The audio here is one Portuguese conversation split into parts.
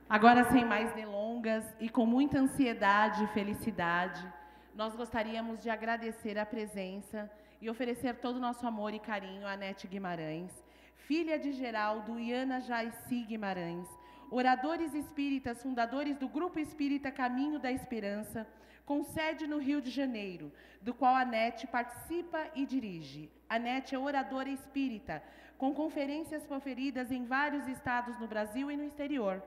Agora, sem mais delongas e com muita ansiedade e felicidade, nós gostaríamos de agradecer a presença e oferecer todo o nosso amor e carinho a Nete Guimarães, filha de Geraldo e Ana Jaci Guimarães, oradores espíritas, fundadores do Grupo Espírita Caminho da Esperança, com sede no Rio de Janeiro, do qual a Nete participa e dirige. A Nete é oradora espírita, com conferências proferidas em vários estados no Brasil e no exterior,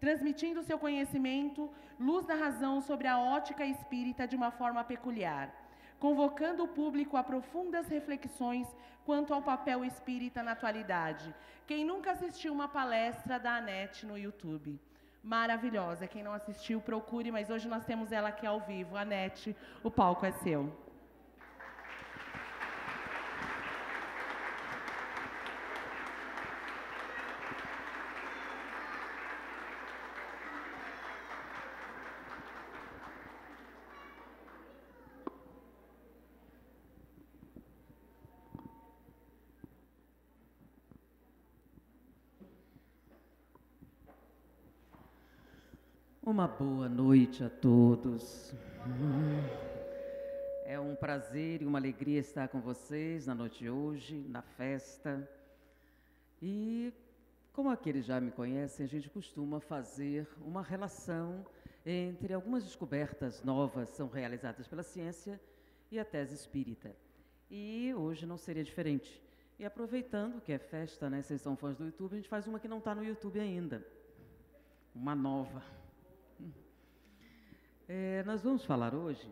transmitindo seu conhecimento, luz da razão sobre a ótica espírita de uma forma peculiar, convocando o público a profundas reflexões quanto ao papel espírita na atualidade. Quem nunca assistiu uma palestra da Anete no YouTube? Maravilhosa. Quem não assistiu, procure, mas hoje nós temos ela aqui ao vivo. Anete, o palco é seu. Uma boa noite a todos. É um prazer e uma alegria estar com vocês na noite de hoje, na festa. E, como aqueles já me conhecem, a gente costuma fazer uma relação entre algumas descobertas novas que são realizadas pela ciência e a tese espírita. E hoje não seria diferente. E aproveitando que é festa, né, vocês são fãs do YouTube, a gente faz uma que não está no YouTube ainda. Uma nova. Nós vamos falar hoje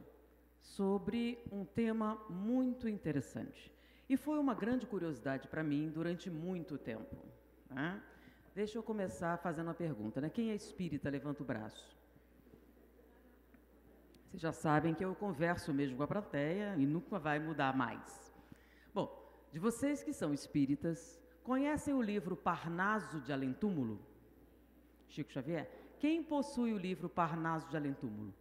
sobre um tema muito interessante. E foi uma grande curiosidade para mim durante muito tempo. Né? Deixa eu começar fazendo uma pergunta. Né? Quem é espírita, levanta o braço. Vocês já sabem que eu converso mesmo com a plateia e nunca vai mudar mais. Bom, de vocês que são espíritas, conhecem o livro Parnaso de Além-Túmulo? Chico Xavier? Quem possui o livro Parnaso de Além-Túmulo?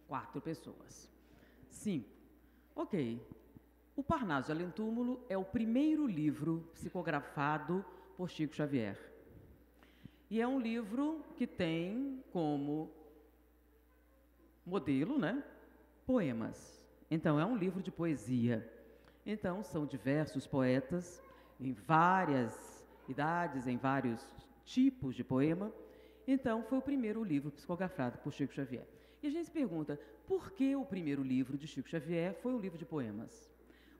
4 pessoas. 5. Ok. O Parnaso de Além-Túmulo é o primeiro livro psicografado por Chico Xavier. E é um livro que tem como modelo, né, poemas. Então, é um livro de poesia. Então, são diversos poetas, em várias idades, em vários tipos de poema. Então, foi o primeiro livro psicografado por Chico Xavier. E a gente se pergunta, por que o primeiro livro de Chico Xavier foi um livro de poemas?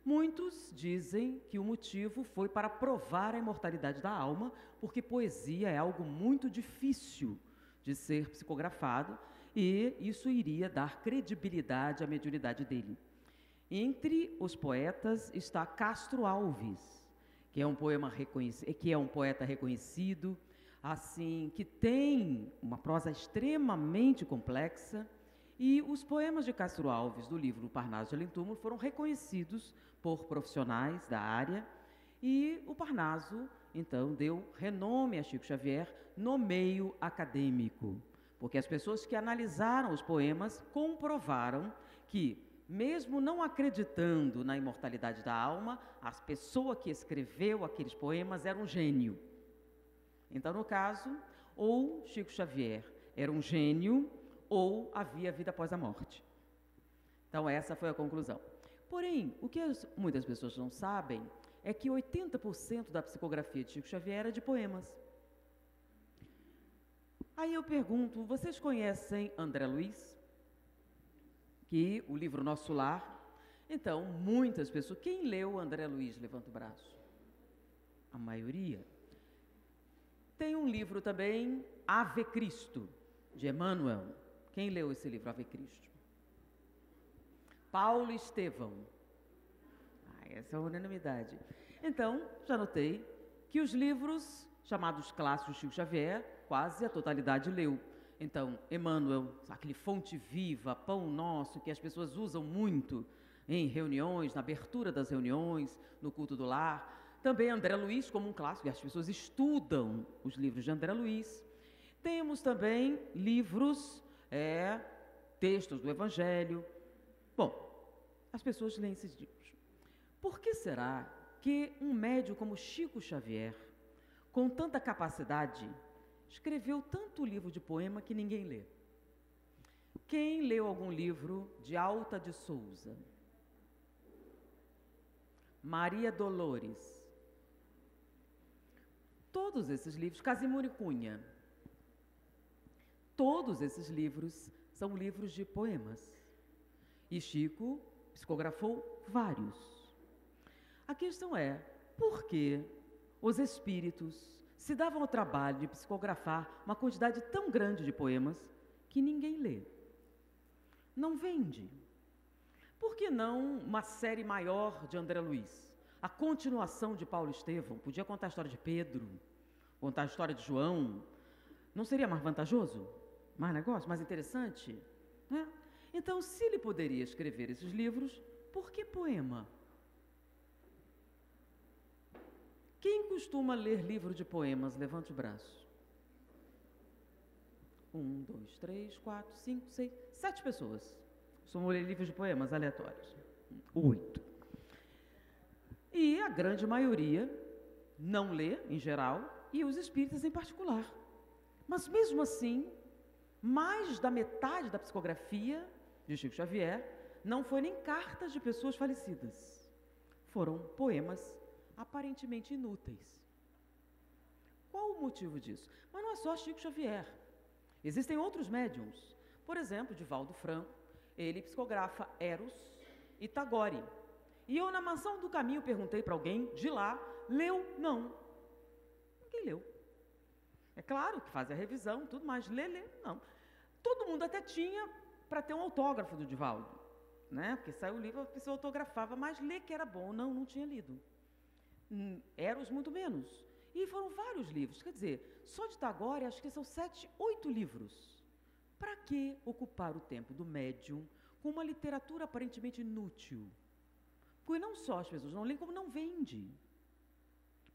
Muitos dizem que o motivo foi para provar a imortalidade da alma, porque poesia é algo muito difícil de ser psicografado, e isso iria dar credibilidade à mediunidade dele. Entre os poetas está Castro Alves, que é um poeta reconhecido, assim, que tem uma prosa extremamente complexa, e os poemas de Castro Alves do livro Parnaso de Além-Túmulo foram reconhecidos por profissionais da área, e o Parnaso, então, deu renome a Chico Xavier no meio acadêmico, porque as pessoas que analisaram os poemas comprovaram que, mesmo não acreditando na imortalidade da alma, a pessoa que escreveu aqueles poemas era um gênio. Então, no caso, ou Chico Xavier era um gênio, ou havia vida após a morte. Então, essa foi a conclusão. Porém, o que muitas pessoas não sabem é que 80% da psicografia de Chico Xavier era de poemas. Aí eu pergunto, vocês conhecem André Luiz? Que o livro Nosso Lar? Então, muitas pessoas... Quem leu André Luiz? Levanta o braço. A maioria. Tem um livro também, Ave Cristo, de Emmanuel. Quem leu esse livro, Ave Cristo? Paulo Estevão. Essa é a unanimidade. Então, já notei que os livros chamados clássicos de Chico Xavier, quase a totalidade leu. Então, Emmanuel, aquele fonte viva, pão nosso, que as pessoas usam muito em reuniões, na abertura das reuniões, no culto do lar. Também André Luiz como um clássico, e as pessoas estudam os livros de André Luiz. Temos também livros, textos do Evangelho. Bom, as pessoas leem esses livros. Por que será que um médium como Chico Xavier, com tanta capacidade, escreveu tanto livro de poema que ninguém lê. Quem leu algum livro de Alta de Souza? Maria Dolores. Todos esses livros, Casimiro Cunha, todos esses livros são livros de poemas. E Chico psicografou vários. A questão é, por que os espíritos se davam ao trabalho de psicografar uma quantidade tão grande de poemas que ninguém lê? Não vende. Por que não uma série maior de André Luiz? A continuação de Paulo Estevão? Podia contar a história de Pedro, contar a história de João. Não seria mais vantajoso? Mais negócio? Mais interessante? Né? Então, se ele poderia escrever esses livros, por que poema? Quem costuma ler livro de poemas? Levante o braço. 1, 2, 3, 4, 5, 6, 7 pessoas. Costumam ler livros de poemas aleatórios. 8. E a grande maioria não lê, em geral, e os espíritas em particular. Mas, mesmo assim, mais da metade da psicografia de Chico Xavier não foi nem cartas de pessoas falecidas. Foram poemas aparentemente inúteis. Qual o motivo disso? Mas não é só Chico Xavier. Existem outros médiums. Por exemplo, Divaldo Franco, ele psicografa Eros e Tagore. E eu, na Mansão do Caminho, perguntei para alguém de lá, leu? Não. Ninguém leu. É claro que faz a revisão, tudo mais, lê, não. Todo mundo até tinha para ter um autógrafo do Divaldo, né? Porque saiu o livro, a pessoa autografava, mas ler que era bom, não tinha lido. Eros muito menos. E foram vários livros, quer dizer, só de Tagore acho que são 7, 8 livros. Para que ocupar o tempo do médium com uma literatura aparentemente inútil? Porque não só as pessoas não leem, como não vende.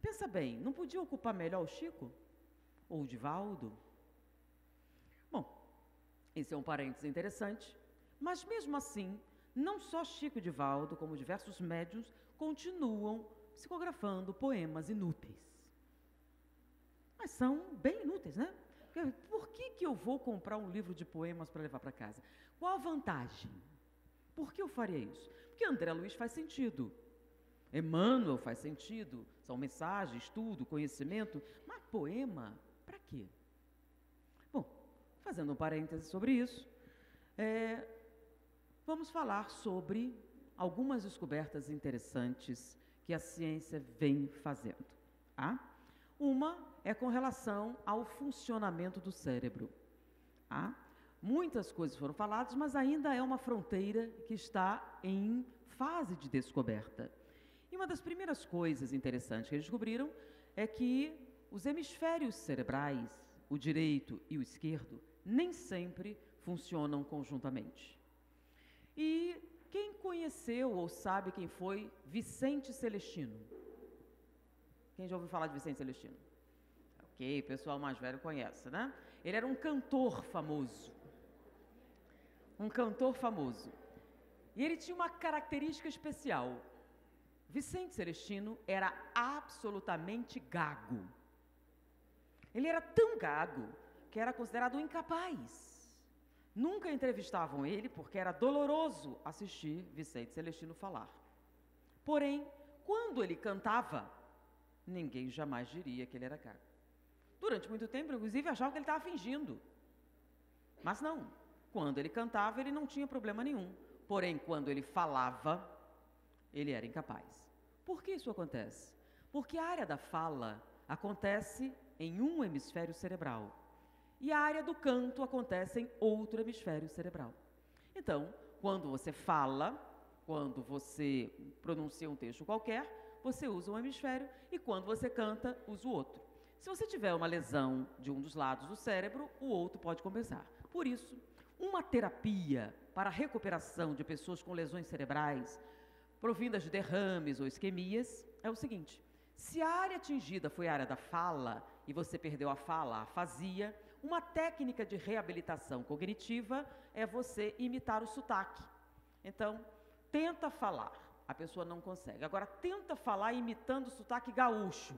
Pensa bem, não podia ocupar melhor o Chico? Ou o Divaldo? Bom, esse é um parênteses interessante, mas mesmo assim, não só Chico e Divaldo, como diversos médiuns, continuam psicografando poemas inúteis. Mas são bem inúteis, né? Por que eu vou comprar um livro de poemas para levar para casa? Qual a vantagem? Por que eu faria isso? Porque André Luiz faz sentido, Emmanuel faz sentido, são mensagens, estudo, conhecimento, mas poema, para quê? Bom, fazendo um parêntese sobre isso, vamos falar sobre algumas descobertas interessantes que a ciência vem fazendo. Tá? Uma é com relação ao funcionamento do cérebro. Tá? Muitas coisas foram faladas, mas ainda é uma fronteira que está em fase de descoberta. E uma das primeiras coisas interessantes que eles descobriram é que os hemisférios cerebrais, o direito e o esquerdo, nem sempre funcionam conjuntamente. E quem conheceu ou sabe quem foi Vicente Celestino? Quem já ouviu falar de Vicente Celestino? Ok, o pessoal mais velho conhece, né? Ele era um cantor famoso. Um cantor famoso. E ele tinha uma característica especial. Vicente Celestino era absolutamente gago. Ele era tão gago que era considerado incapaz. Nunca entrevistavam ele porque era doloroso assistir Vicente Celestino falar. Porém, quando ele cantava, ninguém jamais diria que ele era gago. Durante muito tempo, inclusive, achavam que ele estava fingindo. Mas não. Quando ele cantava, ele não tinha problema nenhum. Porém, quando ele falava, ele era incapaz. Por que isso acontece? Porque a área da fala acontece em um hemisfério cerebral e a área do canto acontece em outro hemisfério cerebral. Então, quando você fala, quando você pronuncia um texto qualquer, você usa um hemisfério e quando você canta, usa o outro. Se você tiver uma lesão de um dos lados do cérebro, o outro pode compensar. Por isso, uma terapia para a recuperação de pessoas com lesões cerebrais, provindas de derrames ou isquemias, é o seguinte: se a área atingida foi a área da fala e você perdeu a fala, a afasia, uma técnica de reabilitação cognitiva é você imitar o sotaque. Então, tenta falar, a pessoa não consegue. Agora, tenta falar imitando o sotaque gaúcho.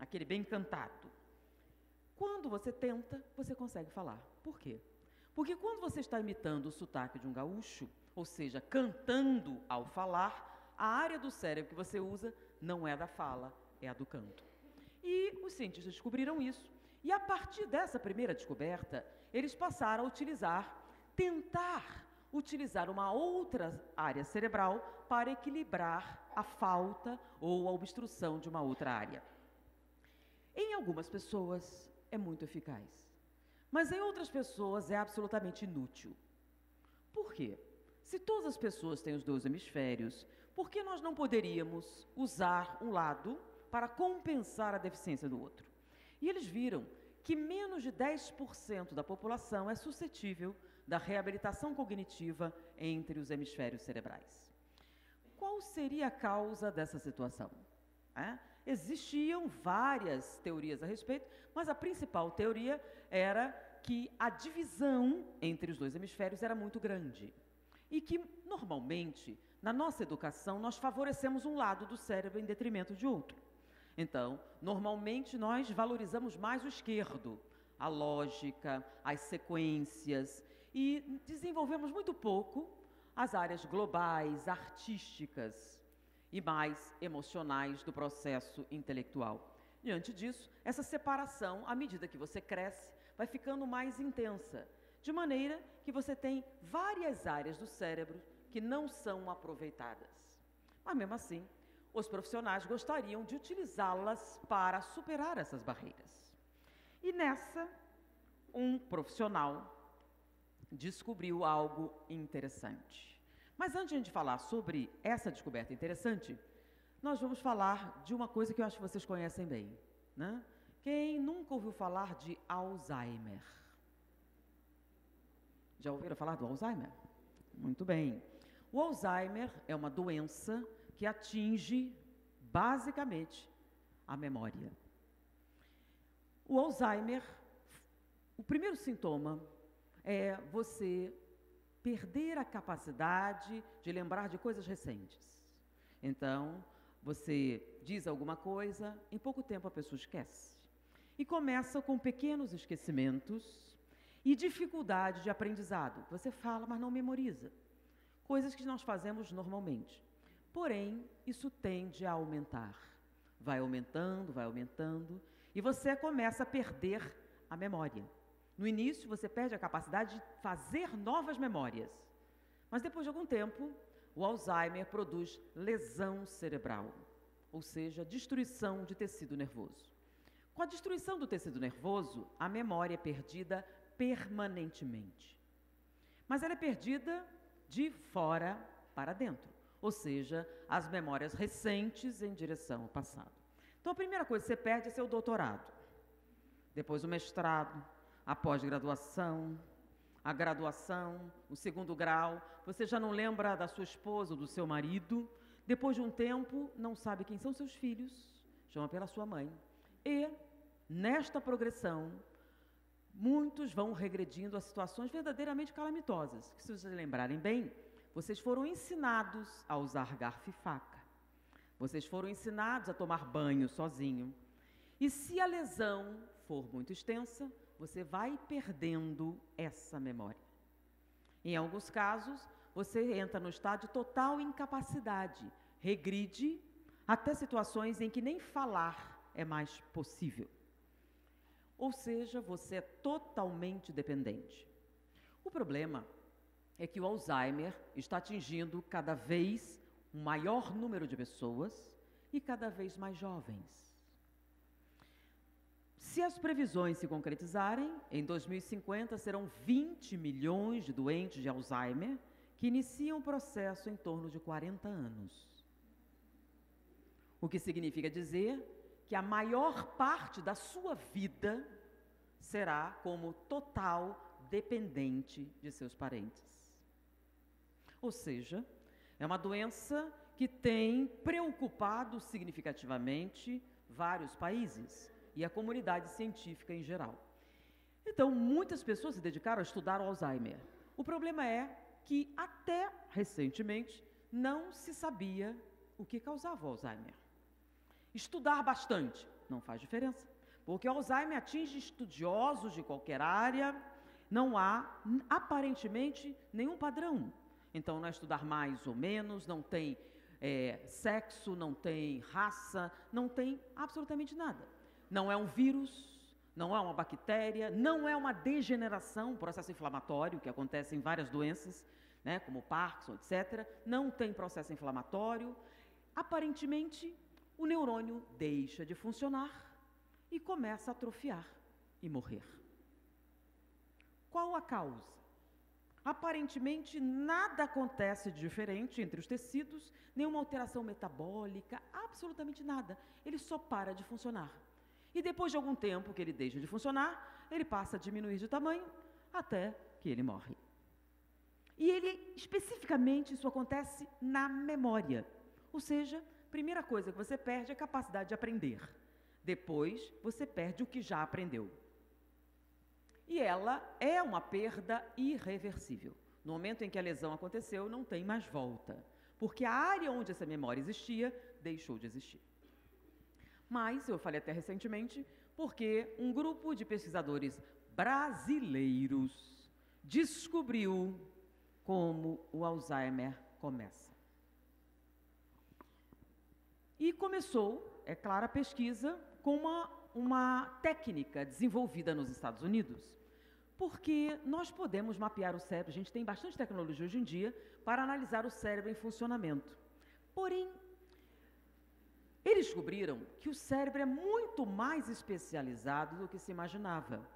aquele bem cantado. Quando você tenta, você consegue falar. Por quê? Porque quando você está imitando o sotaque de um gaúcho, ou seja, cantando ao falar, a área do cérebro que você usa não é a da fala, é a do canto. E os cientistas descobriram isso. E a partir dessa primeira descoberta, eles passaram a tentar utilizar uma outra área cerebral para equilibrar a falta ou a obstrução de uma outra área. Em algumas pessoas é muito eficaz, mas em outras pessoas é absolutamente inútil. Por quê? Se todas as pessoas têm os dois hemisférios, por que nós não poderíamos usar um lado para compensar a deficiência do outro? E eles viram que menos de 10% da população é suscetível da reabilitação cognitiva entre os hemisférios cerebrais. Qual seria a causa dessa situação? Existiam várias teorias a respeito, mas a principal teoria era que a divisão entre os dois hemisférios era muito grande e que, normalmente, na nossa educação, nós favorecemos um lado do cérebro em detrimento de outro. Então, normalmente, nós valorizamos mais o esquerdo, a lógica, as sequências, e desenvolvemos muito pouco as áreas globais, artísticas e mais emocionais do processo intelectual. Diante disso, essa separação, à medida que você cresce, vai ficando mais intensa, de maneira que você tem várias áreas do cérebro que não são aproveitadas. Mas, mesmo assim, os profissionais gostariam de utilizá-las para superar essas barreiras. E nessa, um profissional descobriu algo interessante. Mas antes de a gente falar sobre essa descoberta interessante, nós vamos falar de uma coisa que eu acho que vocês conhecem bem, né? Quem nunca ouviu falar de Alzheimer? Já ouviram falar do Alzheimer? Muito bem. O Alzheimer é uma doença que atinge, basicamente, a memória. O Alzheimer, o primeiro sintoma é você perder a capacidade de lembrar de coisas recentes. Então, você diz alguma coisa, em pouco tempo a pessoa esquece. E começa com pequenos esquecimentos e dificuldade de aprendizado. Você fala, mas não memoriza. Coisas que nós fazemos normalmente. Porém, isso tende a aumentar. Vai aumentando, e você começa a perder a memória. No início, você perde a capacidade de fazer novas memórias. Mas depois de algum tempo, o Alzheimer produz lesão cerebral, ou seja, destruição de tecido nervoso. Com a destruição do tecido nervoso, a memória é perdida permanentemente. Mas ela é perdida de fora para dentro, ou seja, as memórias recentes em direção ao passado. Então, a primeira coisa que você perde é seu doutorado, depois o mestrado, a pós-graduação, a graduação, o segundo grau. Você já não lembra da sua esposa ou do seu marido. Depois de um tempo, não sabe quem são seus filhos, chama pela sua mãe. E, nesta progressão, muitos vão regredindo a situações verdadeiramente calamitosas. Que, se vocês lembrarem bem, vocês foram ensinados a usar garfo e faca. Vocês foram ensinados a tomar banho sozinho. E se a lesão for muito extensa, você vai perdendo essa memória. Em alguns casos, você entra no estado de total incapacidade, regride até situações em que nem falar é mais possível. Ou seja, você é totalmente dependente. O problema é que o Alzheimer está atingindo cada vez um maior número de pessoas e cada vez mais jovens. Se as previsões se concretizarem, em 2050 serão 20 milhões de doentes de Alzheimer que iniciam o processo em torno de 40 anos. O que significa dizer que a maior parte da sua vida será como total dependente de seus parentes. Ou seja, é uma doença que tem preocupado significativamente vários países e a comunidade científica em geral. Então, muitas pessoas se dedicaram a estudar o Alzheimer. O problema é que, até recentemente, não se sabia o que causava o Alzheimer. Estudar bastante, não faz diferença. Porque o Alzheimer atinge estudiosos de qualquer área, não há, aparentemente, nenhum padrão. Então, não é estudar mais ou menos, não tem sexo, não tem raça, não tem absolutamente nada. Não é um vírus, não é uma bactéria, não é uma degeneração, um processo inflamatório, que acontece em várias doenças, né, como Parkinson, etc. Não tem processo inflamatório. Aparentemente, o neurônio deixa de funcionar e começa a atrofiar e morrer. Qual a causa? Aparentemente, nada acontece de diferente entre os tecidos, nenhuma alteração metabólica, absolutamente nada. Ele só para de funcionar. E depois de algum tempo que ele deixa de funcionar, ele passa a diminuir de tamanho até que ele morre. E ele, especificamente, isso acontece na memória. Ou seja, a primeira coisa que você perde é a capacidade de aprender. Depois, você perde o que já aprendeu. E ela é uma perda irreversível. No momento em que a lesão aconteceu, não tem mais volta, porque a área onde essa memória existia, deixou de existir. Mas, eu falei até recentemente, porque um grupo de pesquisadores brasileiros descobriu como o Alzheimer começa. E começou, é claro, a pesquisa com uma técnica desenvolvida nos Estados Unidos, porque nós podemos mapear o cérebro, a gente tem bastante tecnologia hoje em dia para analisar o cérebro em funcionamento. Porém, eles descobriram que o cérebro é muito mais especializado do que se imaginava.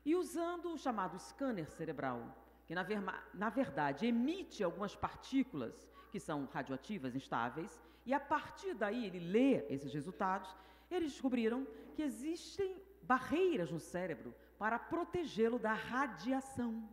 E usando o chamado scanner cerebral, que na verdade emite algumas partículas que são radioativas, instáveis, e a partir daí ele lê esses resultados, eles descobriram que existem barreiras no cérebro para protegê-lo da radiação.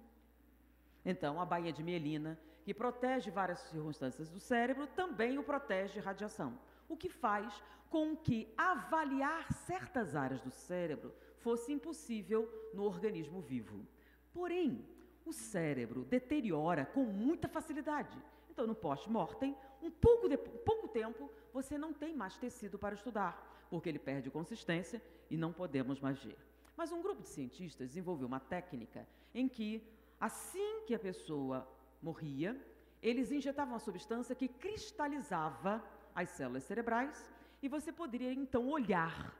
Então, a bainha de mielina, que protege várias circunstâncias do cérebro, também o protege de radiação, o que faz com que avaliar certas áreas do cérebro fosse impossível no organismo vivo. Porém, o cérebro deteriora com muita facilidade. Então, no post-mortem, pouco tempo, você não tem mais tecido para estudar, porque ele perde consistência e não podemos mais ver. Mas um grupo de cientistas desenvolveu uma técnica em que, assim que a pessoa morria, eles injetavam uma substância que cristalizava as células cerebrais e você poderia então olhar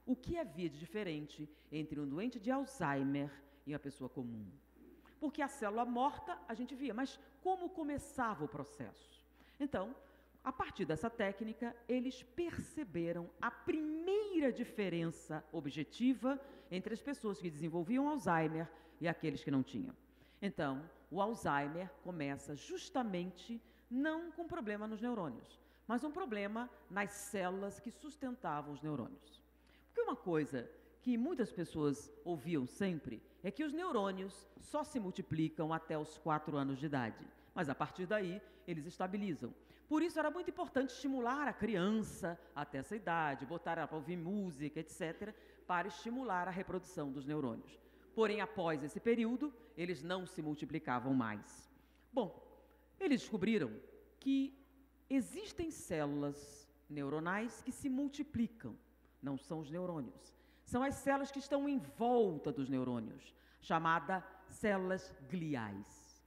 o que havia de diferente entre um doente de Alzheimer e uma pessoa comum. Porque a célula morta a gente via, mas como começava o processo? Então, a partir dessa técnica, eles perceberam a primeira diferença objetiva entre as pessoas que desenvolviam Alzheimer e aqueles que não tinham. Então, o Alzheimer começa justamente não com problema nos neurônios, mas um problema nas células que sustentavam os neurônios. Porque uma coisa que muitas pessoas ouviam sempre é que os neurônios só se multiplicam até os 4 anos de idade, mas a partir daí eles estabilizam. Por isso era muito importante estimular a criança até essa idade, botar ela para ouvir música, etc., para estimular a reprodução dos neurônios. Porém, após esse período, eles não se multiplicavam mais. Bom, eles descobriram que existem células neuronais que se multiplicam, não são os neurônios. São as células que estão em volta dos neurônios, chamadas células gliais.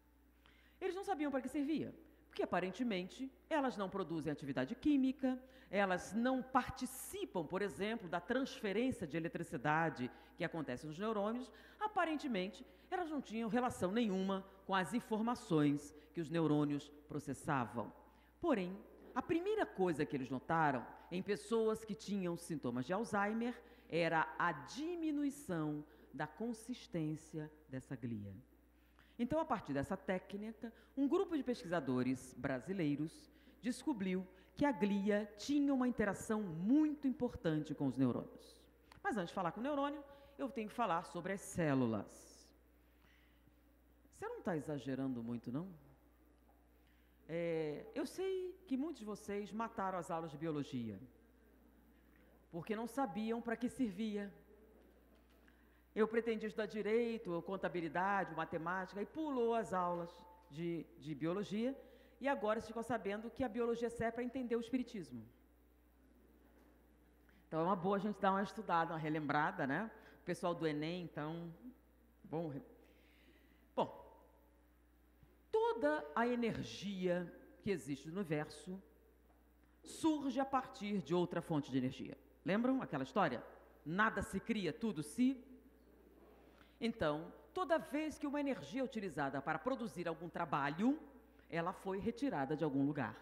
Eles não sabiam para que servia, porque aparentemente elas não produzem atividade química, elas não participam, por exemplo, da transferência de eletricidade que acontece nos neurônios. Aparentemente, elas não tinham relação nenhuma com as informações que os neurônios processavam. Porém, a primeira coisa que eles notaram em pessoas que tinham sintomas de Alzheimer era a diminuição da consistência dessa glia. Então, a partir dessa técnica, um grupo de pesquisadores brasileiros descobriu que a glia tinha uma interação muito importante com os neurônios. Mas antes de falar com o neurônio, eu tenho que falar sobre as células. Você não está exagerando muito, não? Eu sei que muitos de vocês mataram as aulas de biologia, porque não sabiam para que servia. Eu pretendia estudar direito, contabilidade, matemática, e pulou as aulas de biologia, e agora ficou sabendo que a biologia serve para entender o espiritismo. Então é uma boa a gente dar uma estudada, uma relembrada, né? O pessoal do Enem, então, bom. Bom, toda a energia que existe no universo surge a partir de outra fonte de energia. Lembram aquela história? Nada se cria, tudo se... Então, toda vez que uma energia é utilizada para produzir algum trabalho, ela foi retirada de algum lugar.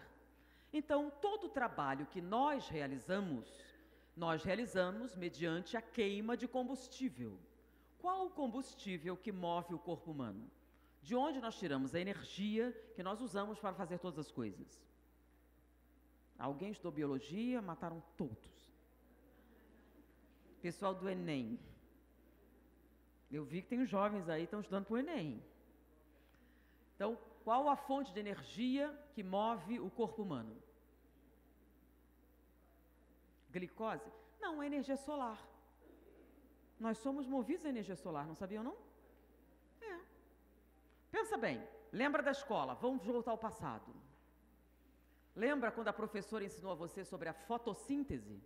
Então, todo o trabalho que nós realizamos mediante a queima de combustível. Qual o combustível que move o corpo humano? De onde nós tiramos a energia que nós usamos para fazer todas as coisas? Alguém estudou biologia, mataram todos. Pessoal do Enem. Eu vi que tem jovens aí que estão estudando para o Enem. Então, qual a fonte de energia que move o corpo humano? Glicose? Não, é energia solar. Nós somos movidos a energia solar, não sabiam não? É. Pensa bem, lembra da escola, vamos voltar ao passado. Lembra quando a professora ensinou a você sobre a fotossíntese?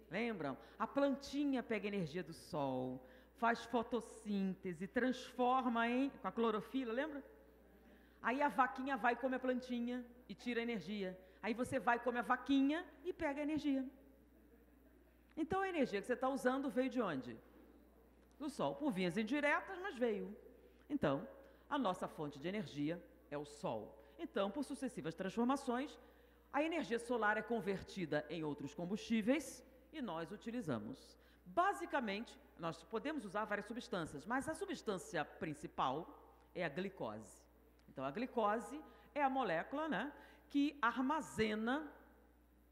Lembram? A plantinha pega energia do sol, faz fotossíntese, transforma com a clorofila, lembra? Aí a vaquinha vai e come a plantinha e tira a energia. Aí você vai e come a vaquinha e pega a energia. Então a energia que você está usando veio de onde? Do sol. Por vias indiretas, mas veio. Então, a nossa fonte de energia é o sol. Então, por sucessivas transformações, a energia solar é convertida em outros combustíveis e nós utilizamos. Basicamente, nós podemos usar várias substâncias, mas a substância principal é a glicose. Então, a glicose é a molécula, né, que armazena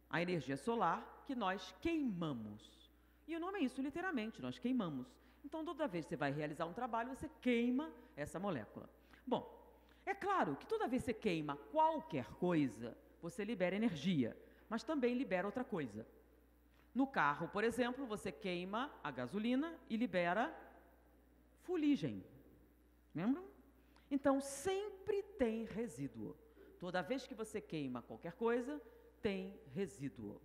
a energia solar que nós queimamos. E o nome é isso, literalmente, nós queimamos. Então, toda vez que você vai realizar um trabalho, você queima essa molécula. Bom, é claro que toda vez que você queima qualquer coisa, você libera energia, mas também libera outra coisa. No carro, por exemplo, você queima a gasolina e libera fuligem. Lembram? Então, sempre tem resíduo. Toda vez que você queima qualquer coisa, tem resíduo.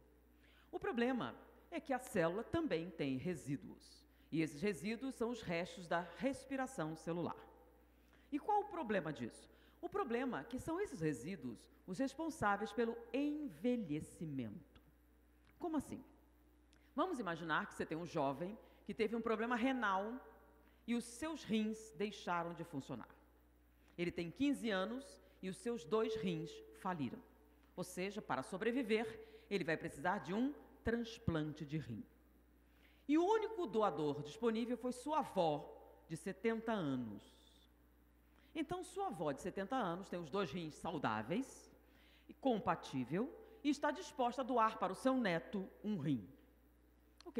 O problema é que a célula também tem resíduos. E esses resíduos são os restos da respiração celular. E qual o problema disso? O problema é que são esses resíduos os responsáveis pelo envelhecimento. Como assim? Vamos imaginar que você tem um jovem que teve um problema renal e os seus rins deixaram de funcionar. Ele tem 15 anos e os seus 2 rins faliram. Ou seja, para sobreviver, ele vai precisar de um transplante de rim. E o único doador disponível foi sua avó, de 70 anos. Então, sua avó de 70 anos tem os 2 rins saudáveis, e compatível, e está disposta a doar para o seu neto um rim. Ok.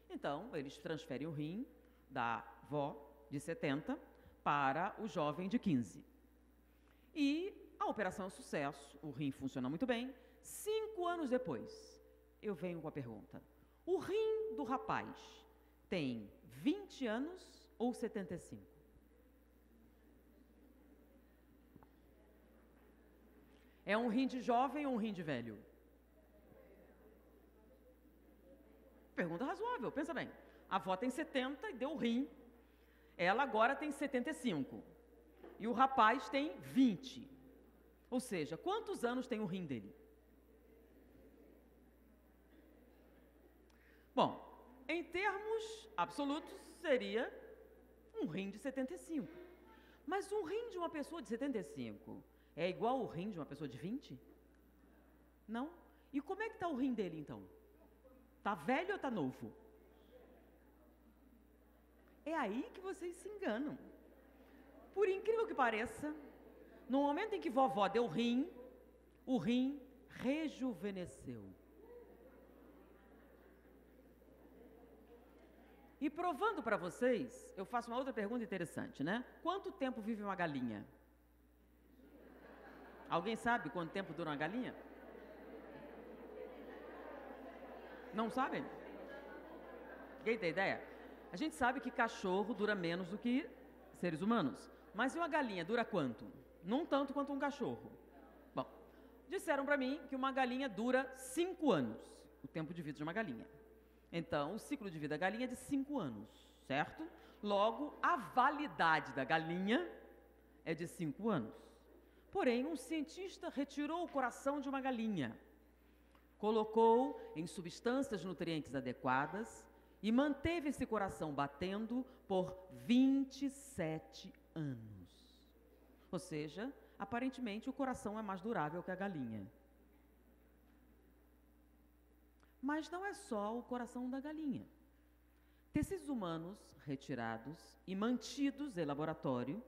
Então, eles transferem o rim da avó de 70 para o jovem de 15. E a operação é um sucesso, o rim funciona muito bem. 5 anos depois, eu venho com a pergunta: o rim do rapaz tem 20 anos ou 75? É um rim de jovem ou um rim de velho? Pergunta razoável, pensa bem. A avó tem 70 e deu o rim. Ela agora tem 75. E o rapaz tem 20. Ou seja, quantos anos tem o rim dele? Bom, em termos absolutos, seria um rim de 75. Mas um rim de uma pessoa de 75 é igual ao rim de uma pessoa de 20? Não. E como é que está o rim dele, então? Está velho ou está novo? É aí que vocês se enganam. Por incrível que pareça, no momento em que vovó deu o rim rejuvenesceu. E provando para vocês, eu faço uma outra pergunta interessante, né? Quanto tempo vive uma galinha? Alguém sabe quanto tempo dura uma galinha? Não sabem? Ninguém tem ideia? A gente sabe que cachorro dura menos do que seres humanos. Mas e uma galinha dura quanto? Não tanto quanto um cachorro. Bom, disseram para mim que uma galinha dura 5 anos. o tempo de vida de uma galinha. Então, o ciclo de vida da galinha é de 5 anos, certo? Logo, a validade da galinha é de 5 anos. Porém, um cientista retirou o coração de uma galinha, colocou em substâncias nutrientes adequadas e manteve esse coração batendo por 27 anos. Ou seja, aparentemente o coração é mais durável que a galinha. Mas não é só o coração da galinha. Tecidos humanos retirados e mantidos em laboratório,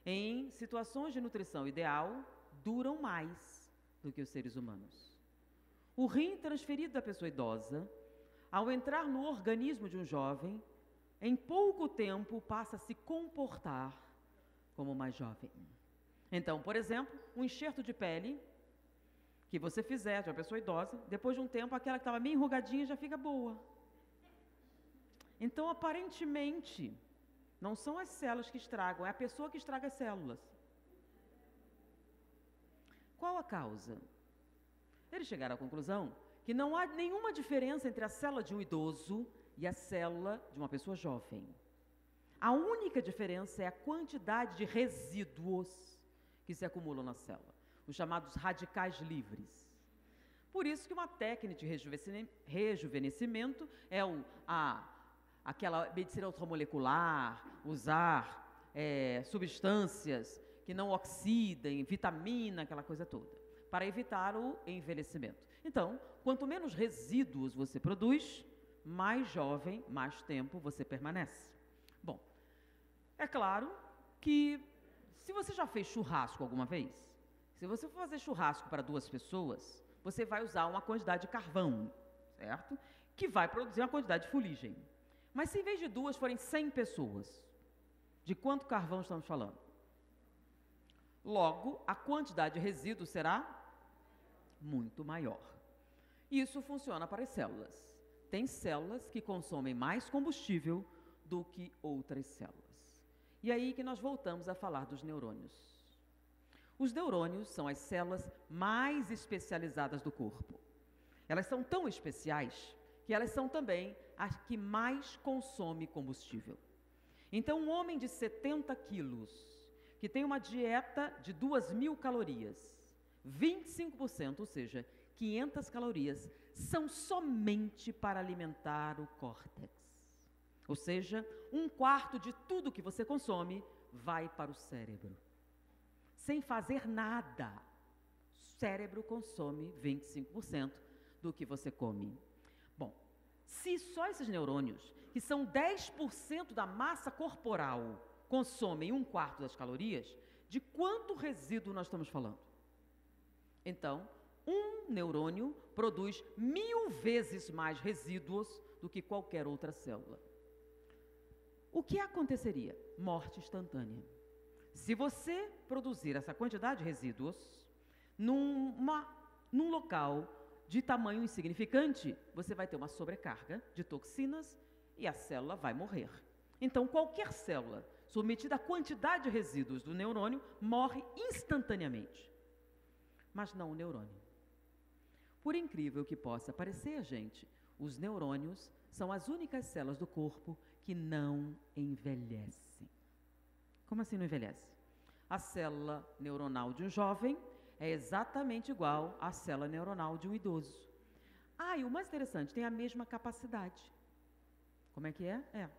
em situações de nutrição ideal, duram mais do que os seres humanos. O rim transferido da pessoa idosa, ao entrar no organismo de um jovem, em pouco tempo passa a se comportar como mais jovem. Então, por exemplo, um enxerto de pele que você fizer de uma pessoa idosa, depois de um tempo, aquela que estava meio enrugadinha já fica boa. Então, aparentemente, não são as células que estragam, é a pessoa que estraga as células. Qual a causa? Eles chegaram à conclusão que não há nenhuma diferença entre a célula de um idoso e a célula de uma pessoa jovem. A única diferença é a quantidade de resíduos que se acumulam na célula, os chamados radicais livres. Por isso que uma técnica de rejuvenescimento é aquela medicina ultramolecular, usar substâncias que não oxidem, vitamina, aquela coisa toda, para evitar o envelhecimento. Então, quanto menos resíduos você produz, mais jovem, mais tempo você permanece. Bom, é claro que se você já fez churrasco alguma vez, se você for fazer churrasco para 2 pessoas, você vai usar uma quantidade de carvão, certo? Que vai produzir uma quantidade de fuligem. Mas se em vez de 2 forem 100 pessoas, de quanto carvão estamos falando? Logo, a quantidade de resíduo será muito maior. Isso funciona para as células. Tem células que consomem mais combustível do que outras células. E aí que nós voltamos a falar dos neurônios. Os neurônios são as células mais especializadas do corpo. Elas são tão especiais que elas são também as que mais consomem combustível. Então, um homem de 70 quilos, que tem uma dieta de 2.000 calorias, 25%, ou seja, 500 calorias, são somente para alimentar o córtex. Ou seja, 1/4 de tudo que você consome vai para o cérebro. Sem fazer nada, o cérebro consome 25% do que você come. Bom, se só esses neurônios, que são 10% da massa corporal, consomem 1/4 das calorias, de quanto resíduo nós estamos falando? Então, um neurônio produz 1000 vezes mais resíduos do que qualquer outra célula. O que aconteceria? Morte instantânea. Se você produzir essa quantidade de resíduos num local de tamanho insignificante, você vai ter uma sobrecarga de toxinas e a célula vai morrer. Então, qualquer célula submetida à quantidade de resíduos do neurônio morre instantaneamente. Mas não o neurônio. Por incrível que possa parecer, gente, os neurônios são as únicas células do corpo que não envelhecem. Como assim não envelhece? A célula neuronal de um jovem é exatamente igual à célula neuronal de um idoso. E o mais interessante, tem a mesma capacidade. Como é que é?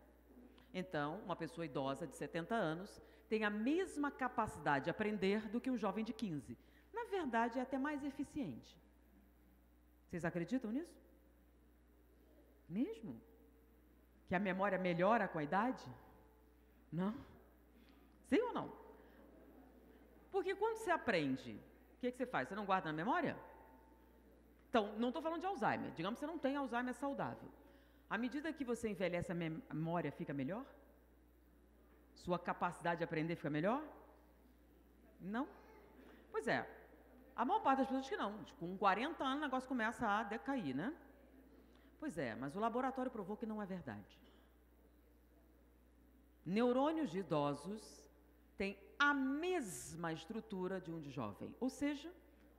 Então, uma pessoa idosa de 70 anos tem a mesma capacidade de aprender do que um jovem de 15. Na verdade, é até mais eficiente. Vocês acreditam nisso? Mesmo? Que a memória melhora com a idade? Não? Sim ou não? Porque quando você aprende, o que você faz? Você não guarda na memória? Então, não estou falando de Alzheimer. Digamos que você não tem Alzheimer saudável. À medida que você envelhece, a memória fica melhor? Sua capacidade de aprender fica melhor? Não? Pois é. A maior parte das pessoas diz que não. Com 40 anos o negócio começa a decair, né? Pois é, mas o laboratório provou que não é verdade. Neurônios de idosos têm a mesma estrutura de um de jovem, ou seja,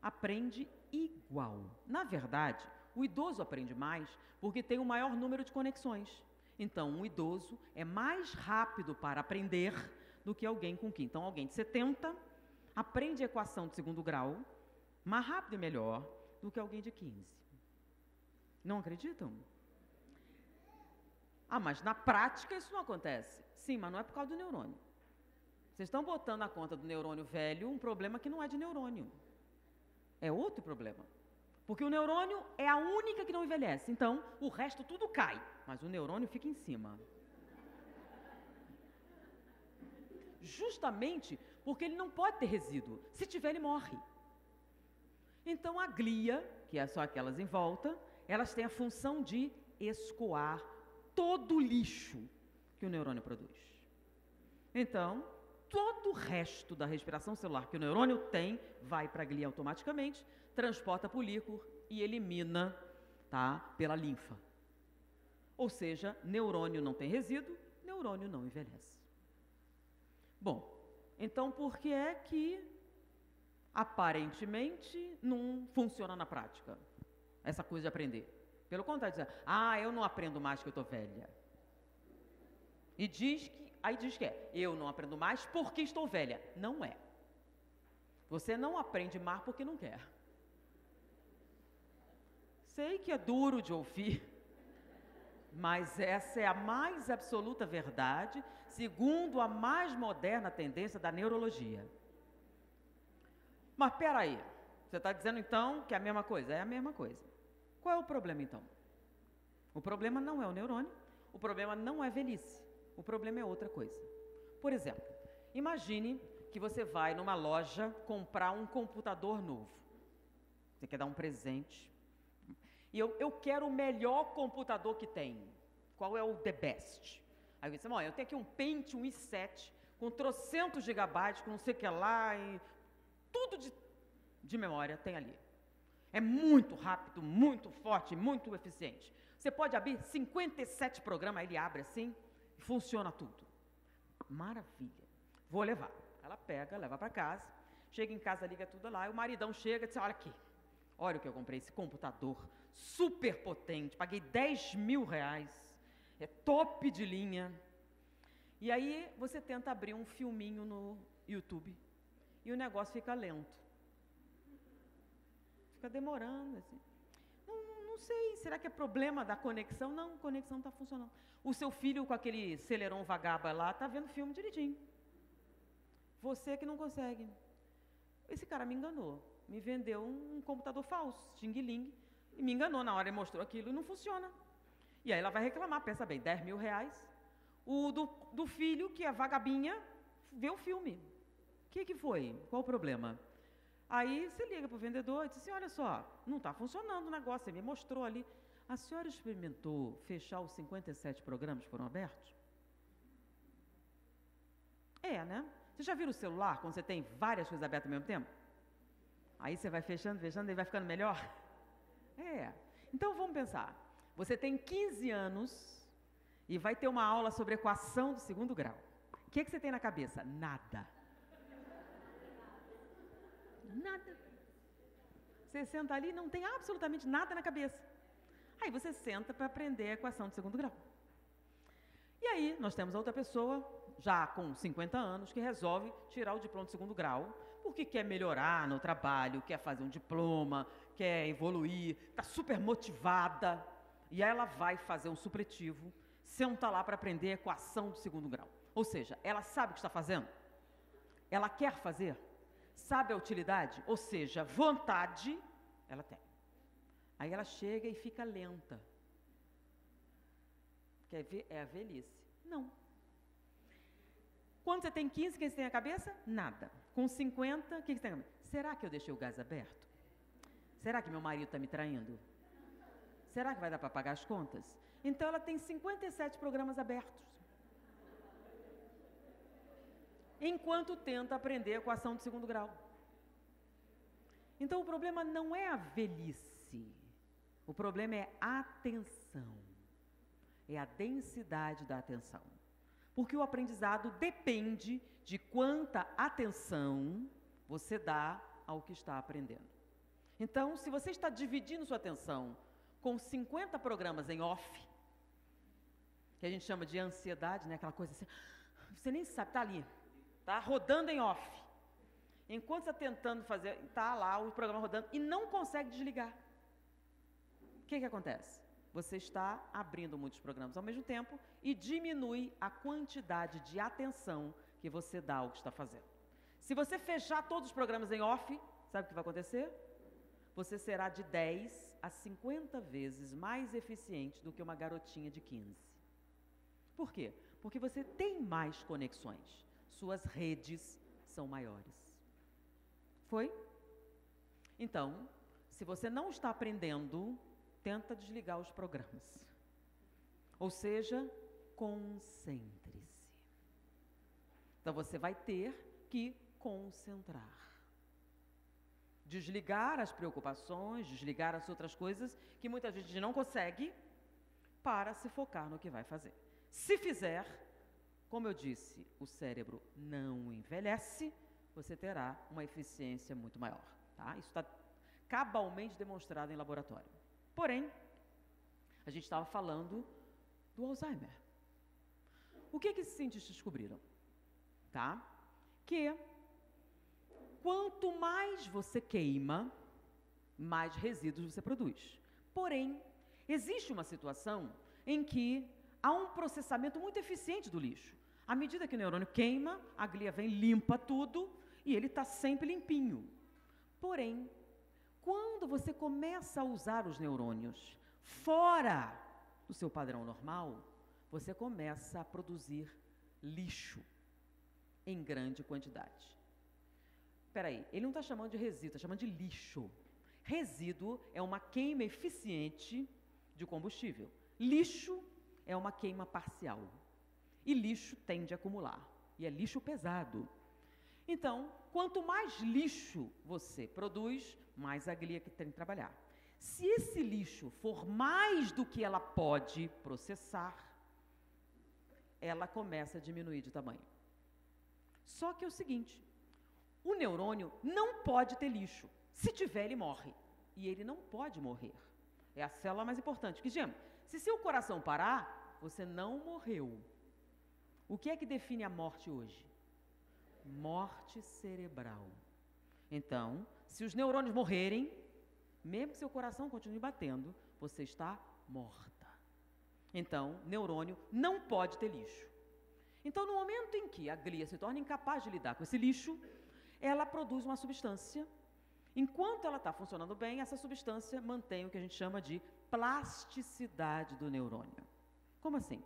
aprende igual. Na verdade, O idoso aprende mais porque tem o maior número de conexões. Então, um idoso é mais rápido para aprender do que alguém com 15. Então, alguém de 70 aprende equação de segundo grau mais rápido e melhor do que alguém de 15. Não acreditam? Ah, mas na prática isso não acontece. Sim, mas não é por causa do neurônio. Vocês estão botando na conta do neurônio velho um problema que não é de neurônio. É outro problema. Porque o neurônio é a única que não envelhece. Então, o resto tudo cai, mas o neurônio fica em cima. Justamente porque ele não pode ter resíduo. Se tiver, ele morre. Então, a glia, que é só aquelas em volta, elas têm a função de escoar todo o lixo que o neurônio produz. Então, todo o resto da respiração celular que o neurônio tem vai para a glia automaticamente, transporta para o líquor e elimina, tá, pela linfa. Ou seja, neurônio não tem resíduo, neurônio não envelhece. Bom, então por que é que aparentemente não funciona na prática essa coisa de aprender? Pelo contrário, diz, eu não aprendo mais que eu estou velha. E diz que eu não aprendo mais porque estou velha. Não é. Você não aprende mais porque não quer. Sei que é duro de ouvir, mas essa é a mais absoluta verdade, segundo a mais moderna tendência da neurologia. Mas peraí, você está dizendo então que é a mesma coisa? É a mesma coisa. Qual é o problema então? O problema não é o neurônio, o problema não é velhice, o problema é outra coisa. Por exemplo, imagine que você vai numa loja comprar um computador novo. Você quer dar um presente. E eu quero o melhor computador que tem. Qual é o the best? Aí você diz, eu tenho aqui um Pentium i7 com 300 GB, com não sei o que lá, e tudo de memória tem ali. É muito rápido, muito forte, muito eficiente. Você pode abrir 57 programas, aí ele abre assim, e funciona tudo. Maravilha. Vou levar. Ela pega, leva para casa, chega em casa, liga tudo lá, e o maridão chega e diz, olha aqui, olha o que eu comprei, esse computador super potente, paguei 10 mil reais, é top de linha. E aí você tenta abrir um filminho no YouTube e o negócio fica lento. Fica demorando, assim. Não sei, será que é problema da conexão? Não, a conexão está funcionando. O seu filho com aquele Celeron vagaba lá, está vendo o filme direitinho. Você que não consegue. Esse cara me enganou. Me vendeu um computador falso, xing-ling, e me enganou na hora, ele mostrou aquilo e não funciona. E aí ela vai reclamar, pensa bem, 10 mil reais. O do filho, que é vagabinha, vê o filme. O que foi? Qual o problema? Aí você liga para o vendedor e diz assim, olha só, não está funcionando o negócio, você me mostrou ali. A senhora experimentou fechar os 57 programas que foram abertos? É, né? Você já viu o celular, quando você tem várias coisas abertas ao mesmo tempo? Aí você vai fechando e vai ficando melhor? É. Então vamos pensar. Você tem 15 anos e vai ter uma aula sobre equação do segundo grau. O que você tem na cabeça? Nada. Nada. Você senta ali e não tem absolutamente nada na cabeça. Aí você senta para aprender a equação de segundo grau. E aí nós temos outra pessoa, já com 50 anos, que resolve tirar o diploma de segundo grau, porque quer melhorar no trabalho, quer fazer um diploma, quer evoluir, está super motivada. E aí ela vai fazer um supletivo, senta lá para aprender a equação do segundo grau. Ou seja, ela sabe o que está fazendo? Ela quer fazer? Sabe a utilidade? Ou seja, vontade, ela tem. Aí ela chega e fica lenta. Quer ver? É a velhice. Não. Quando você tem 15, o que você tem na cabeça? Nada. Com 50, o que você tem na cabeça? Será que eu deixei o gás aberto? Será que meu marido está me traindo? Será que vai dar para pagar as contas? Então ela tem 57 programas abertos. Enquanto tenta aprender a equação de segundo grau. Então o problema não é a velhice. O problema é a atenção. É a densidade da atenção. Porque o aprendizado depende de quanta atenção você dá ao que está aprendendo. Então, se você está dividindo sua atenção com 50 programas em off, que a gente chama de ansiedade, né? Aquela coisa assim, você nem sabe, tá ali, tá rodando em off. Enquanto você está tentando fazer, tá lá o programa rodando e não consegue desligar. O que acontece? Você está abrindo muitos programas ao mesmo tempo e diminui a quantidade de atenção que você dá ao que está fazendo. Se você fechar todos os programas em off, sabe o que vai acontecer? Você será de 10 a 50 vezes mais eficiente do que uma garotinha de 15. Por quê? Porque você tem mais conexões. Suas redes são maiores. Foi? Então, se você não está aprendendo, tenta desligar os programas. Ou seja, concentre-se. Então, você vai ter que concentrar. Desligar as preocupações, desligar as outras coisas que muita gente não consegue para se focar no que vai fazer. Se fizer, como eu disse, o cérebro não envelhece, você terá uma eficiência muito maior. Tá? Isso está cabalmente demonstrado em laboratório. Porém, a gente estava falando do Alzheimer. O que esses cientistas descobriram? Tá? Que quanto mais você queima, mais resíduos você produz. Porém, existe uma situação em que há um processamento muito eficiente do lixo. À medida que o neurônio queima, a glia vem, limpa tudo e ele está sempre limpinho. Porém, quando você começa a usar os neurônios fora do seu padrão normal, você começa a produzir lixo em grande quantidade. Espera aí, ele não está chamando de resíduo, está chamando de lixo. Resíduo é uma queima eficiente de combustível. Lixo é uma queima parcial. E lixo tende a acumular. E é lixo pesado. Então, quanto mais lixo você produz, mais a glia que tem que trabalhar. Se esse lixo for mais do que ela pode processar, ela começa a diminuir de tamanho. Só que é o seguinte, o neurônio não pode ter lixo. Se tiver, ele morre. E ele não pode morrer. É a célula mais importante. Que, gente, se seu coração parar, você não morreu. O que é que define a morte hoje? Morte cerebral. Então, se os neurônios morrerem, mesmo que seu coração continue batendo, você está morta. Então, neurônio não pode ter lixo. Então, no momento em que a glia se torna incapaz de lidar com esse lixo, ela produz uma substância. Enquanto ela está funcionando bem, essa substância mantém o que a gente chama de plasticidade do neurônio. Como assim?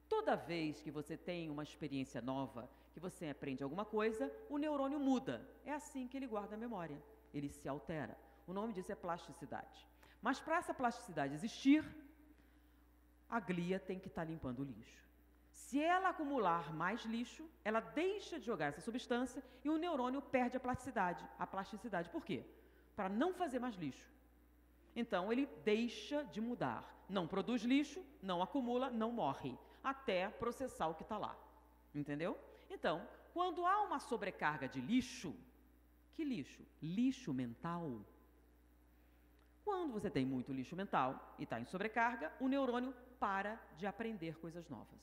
Toda vez que você tem uma experiência nova, que você aprende alguma coisa, o neurônio muda. É assim que ele guarda a memória. Ele se altera. O nome disso é plasticidade. Mas para essa plasticidade existir, a glia tem que estar limpando o lixo. Se ela acumular mais lixo, ela deixa de jogar essa substância e o neurônio perde a plasticidade. A plasticidade. Por quê? Para não fazer mais lixo. Então, ele deixa de mudar. Não produz lixo, não acumula, não morre. Até processar o que está lá. Entendeu? Então, quando há uma sobrecarga de lixo, que lixo? Lixo mental. Quando você tem muito lixo mental e está em sobrecarga, o neurônio para de aprender coisas novas,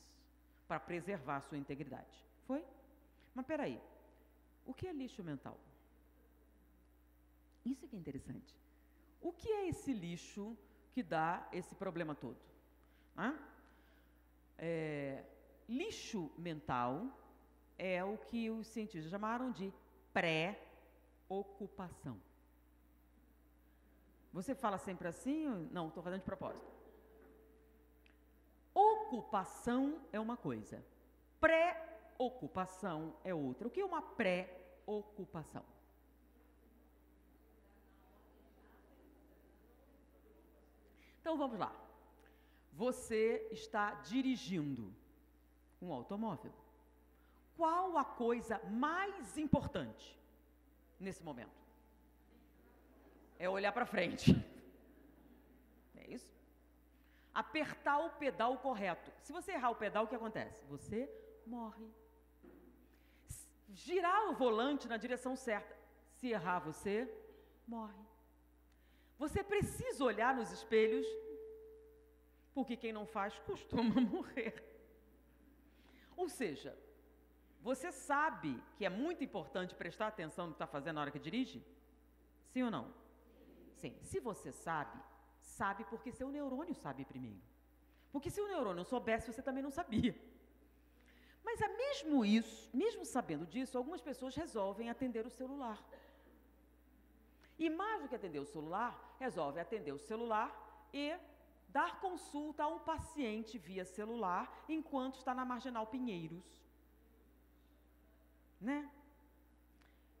para preservar a sua integridade. Foi? Mas peraí, o que é lixo mental? Isso é que é interessante. O que é esse lixo que dá esse problema todo? Lixo mental é o que os cientistas chamaram de pré-ocupação. Você fala sempre assim? Não, estou fazendo de propósito. Ocupação é uma coisa, pré-ocupação é outra. O que é uma pré-ocupação? Então vamos lá. Você está dirigindo um automóvel. Qual a coisa mais importante nesse momento? É olhar para frente. É isso? Apertar o pedal correto. Se você errar o pedal, o que acontece? Você morre. Girar o volante na direção certa. Se errar, você morre. Você precisa olhar nos espelhos porque quem não faz costuma morrer. Ou seja, você sabe que é muito importante prestar atenção no que está fazendo na hora que dirige? Sim ou não? Sim. Se você sabe, sabe porque seu neurônio sabe primeiro. Porque se o neurônio não soubesse, você também não sabia. Mas mesmo sabendo disso, algumas pessoas resolvem atender o celular. E mais do que atender o celular, resolve atender o celular e dar consulta a um paciente via celular enquanto está na Marginal Pinheiros. Né?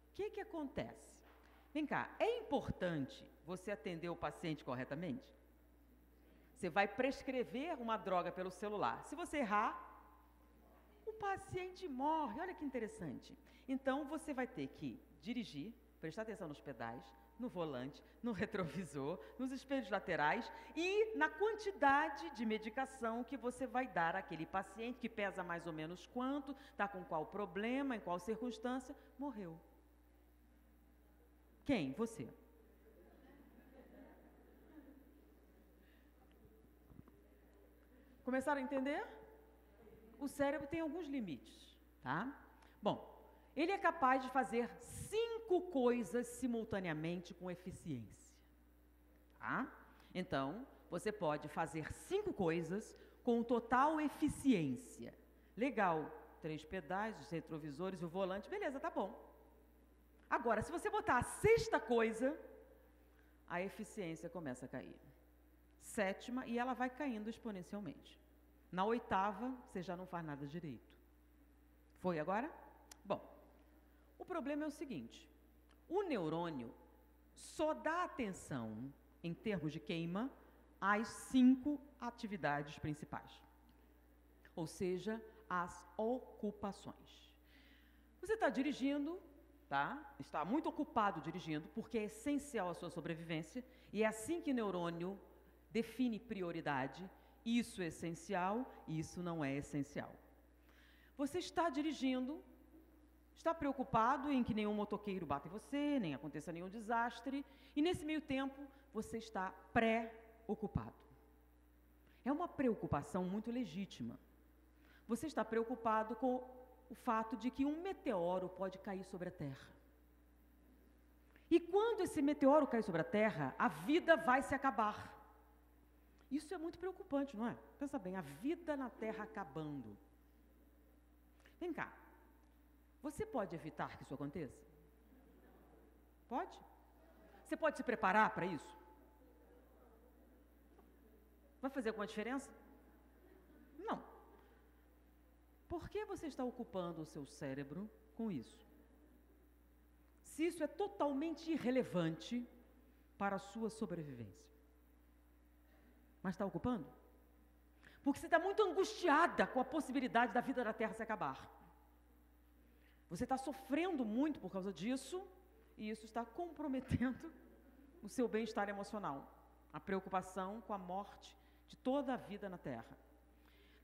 O que acontece? Vem cá, é importante você atender o paciente corretamente? Você vai prescrever uma droga pelo celular. Se você errar, o paciente morre. Olha que interessante. Então, você vai ter que dirigir, prestar atenção nos pedais, no volante, no retrovisor, nos espelhos laterais e na quantidade de medicação que você vai dar àquele paciente, que pesa mais ou menos quanto, está com qual problema, em qual circunstância, morreu. Quem? Você. Começaram a entender? O cérebro tem alguns limites, tá? Bom, ele é capaz de fazer 5 coisas simultaneamente com eficiência, tá? Então, você pode fazer 5 coisas com total eficiência. Legal, 3 pedais, os retrovisores, o volante, beleza, tá bom. Agora, se você botar a 6ª coisa, a eficiência começa a cair. 7ª, e ela vai caindo exponencialmente. Na 8ª, você já não faz nada direito. Foi agora? Bom, o problema é o seguinte, o neurônio só dá atenção, em termos de queima, às 5 atividades principais. Ou seja, às ocupações. Você está dirigindo, tá? Está muito ocupado dirigindo, porque é essencial à sua sobrevivência, e é assim que o neurônio define prioridade. Isso é essencial, isso não é essencial. Você está dirigindo, está preocupado em que nenhum motoqueiro bata em você, nem aconteça nenhum desastre, e nesse meio tempo você está preocupado. É uma preocupação muito legítima. Você está preocupado com o fato de que um meteoro pode cair sobre a Terra. E quando esse meteoro cair sobre a Terra, a vida vai se acabar. Isso é muito preocupante, não é? Pensa bem, a vida na Terra acabando. Vem cá, você pode evitar que isso aconteça? Pode? Você pode se preparar para isso? Vai fazer alguma diferença? Não. Por que você está ocupando o seu cérebro com isso? Se isso é totalmente irrelevante para a sua sobrevivência. Mas está ocupando? Porque você está muito angustiada com a possibilidade da vida da Terra se acabar. Você está sofrendo muito por causa disso, e isso está comprometendo o seu bem-estar emocional. A preocupação com a morte de toda a vida na Terra.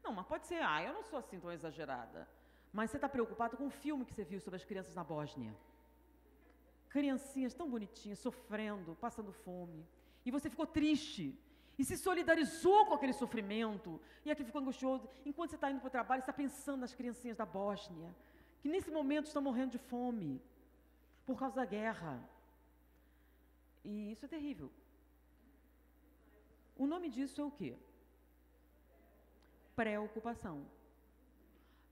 Não, mas pode ser, eu não sou assim tão exagerada. Mas você está preocupado com o filme que você viu sobre as crianças na Bósnia. Criancinhas tão bonitinhas, sofrendo, passando fome. E você ficou triste. E se solidarizou com aquele sofrimento, e aqui ficou angustioso, enquanto você está indo para o trabalho, você está pensando nas criancinhas da Bósnia, que nesse momento estão morrendo de fome, por causa da guerra. E isso é terrível. O nome disso é o quê? Preocupação.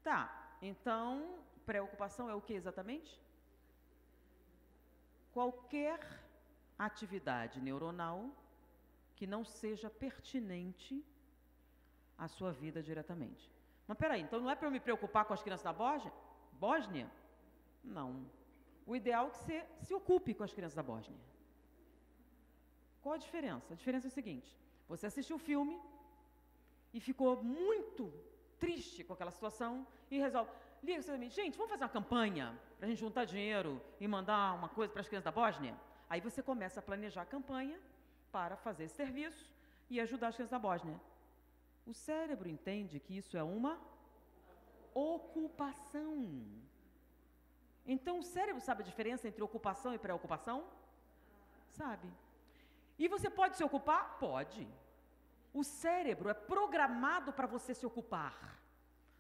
Tá, então, preocupação é o que exatamente? Qualquer atividade neuronal que não seja pertinente à sua vida diretamente. Mas peraí, então não é para eu me preocupar com as crianças da Bósnia? Não. O ideal é que você se ocupe com as crianças da Bósnia. Qual a diferença? A diferença é o seguinte, você assistiu o filme e ficou muito triste com aquela situação e resolve, liga seus amigos, gente, vamos fazer uma campanha para a gente juntar dinheiro e mandar uma coisa para as crianças da Bósnia? Aí você começa a planejar a campanha para fazer esse serviço e ajudar as crianças da Bósnia. O cérebro entende que isso é uma ocupação. Então, o cérebro sabe a diferença entre ocupação e preocupação? Sabe. E você pode se ocupar? Pode. O cérebro é programado para você se ocupar,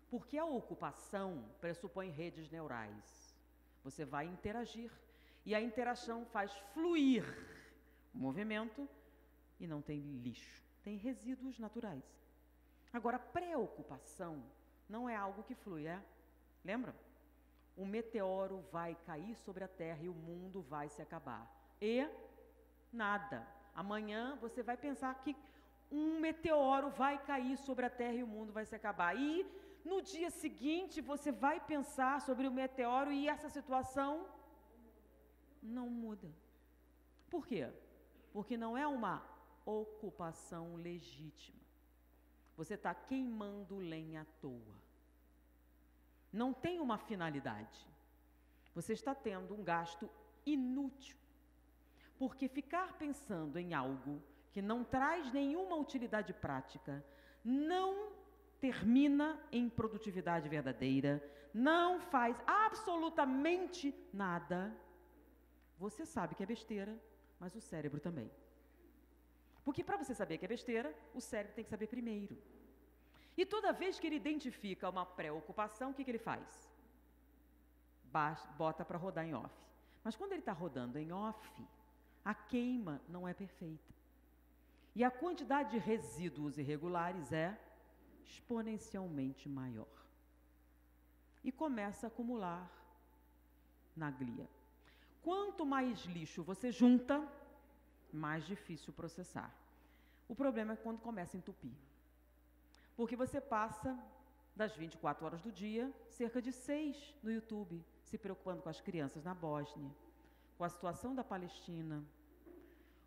porque a ocupação pressupõe redes neurais. Você vai interagir, e a interação faz fluir o movimento, e não tem lixo, tem resíduos naturais. Agora, preocupação não é algo que flui, é? Lembra? Um meteoro vai cair sobre a Terra e o mundo vai se acabar. E nada. Amanhã você vai pensar que um meteoro vai cair sobre a Terra e o mundo vai se acabar. E no dia seguinte você vai pensar sobre o meteoro e essa situação não muda. Por quê? Porque não é uma ocupação legítima. Você está queimando lenha à toa. Não tem uma finalidade. Você está tendo um gasto inútil. Porque ficar pensando em algo que não traz nenhuma utilidade prática, não termina em produtividade verdadeira, não faz absolutamente nada. Você sabe que é besteira, mas o cérebro também. Porque para você saber que é besteira, o cérebro tem que saber primeiro. E toda vez que ele identifica uma preocupação, o que ele faz? Bota para rodar em off. Mas quando ele está rodando em off, a queima não é perfeita. E a quantidade de resíduos irregulares é exponencialmente maior. E começa a acumular na glia. Quanto mais lixo você junta, mais difícil processar. O problema é quando começa a entupir. Porque você passa das 24 horas do dia, cerca de 6 no YouTube, se preocupando com as crianças na Bósnia, com a situação da Palestina,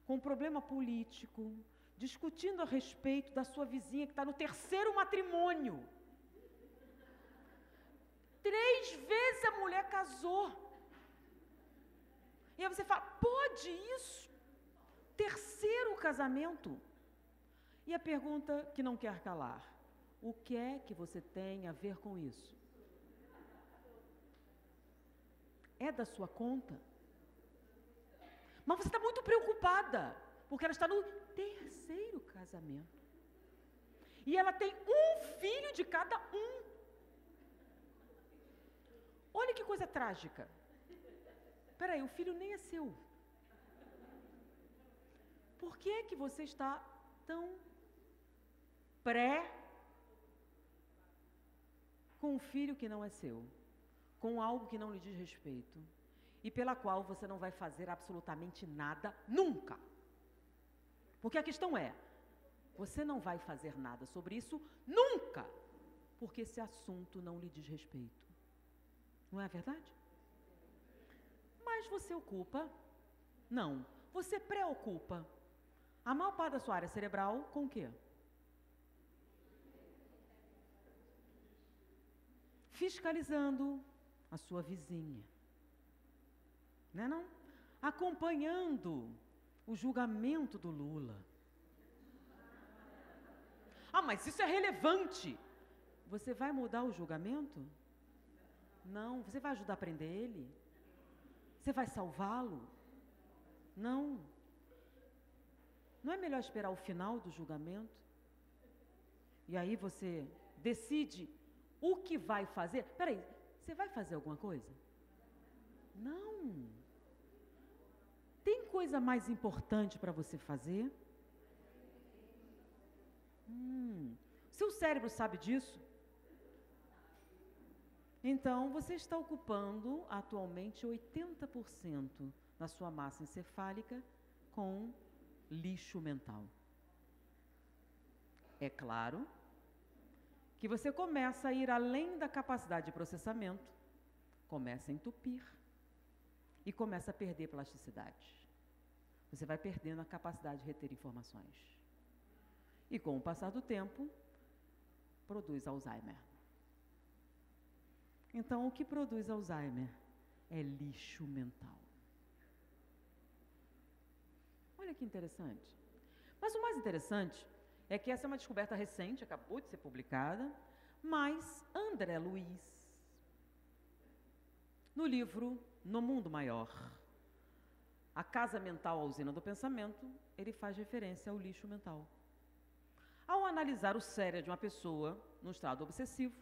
com o problema político, discutindo a respeito da sua vizinha que está no 3º matrimônio. 3 vezes a mulher casou. E aí você fala, pode isso? 3º casamento? E a pergunta que não quer calar, o que é que você tem a ver com isso? É da sua conta? Mas você está muito preocupada, porque ela está no 3º casamento. E ela tem um filho de cada um. Olha que coisa trágica. Espera aí, o filho nem é seu. Por que é que você está tão com um filho que não é seu, com algo que não lhe diz respeito e pela qual você não vai fazer absolutamente nada nunca? Porque a questão é, você não vai fazer nada sobre isso nunca, porque esse assunto não lhe diz respeito. Não é verdade? Mas você ocupa? Não, você preocupa a maior parte da sua área cerebral com o quê? Fiscalizando a sua vizinha, né não? Acompanhando o julgamento do Lula. Ah, mas isso é relevante. Você vai mudar o julgamento? Não. Você vai ajudar a prender ele? Você vai salvá-lo? Não. Não é melhor esperar o final do julgamento? E aí você decide o que vai fazer? Peraí, você vai fazer alguma coisa? Não. Tem coisa mais importante para você fazer? Seu cérebro sabe disso? Então, você está ocupando atualmente 80% da sua massa encefálica com lixo mental. É claro que você começa a ir além da capacidade de processamento, começa a entupir e começa a perder plasticidade. Você vai perdendo a capacidade de reter informações. E com o passar do tempo, produz Alzheimer. Então, o que produz Alzheimer é lixo mental. Olha que interessante. Mas o mais interessante é que essa é uma descoberta recente, acabou de ser publicada, mas André Luiz, no livro No Mundo Maior, A Casa Mental, a Usina do Pensamento, ele faz referência ao lixo mental. Ao analisar o cérebro de uma pessoa no estado obsessivo,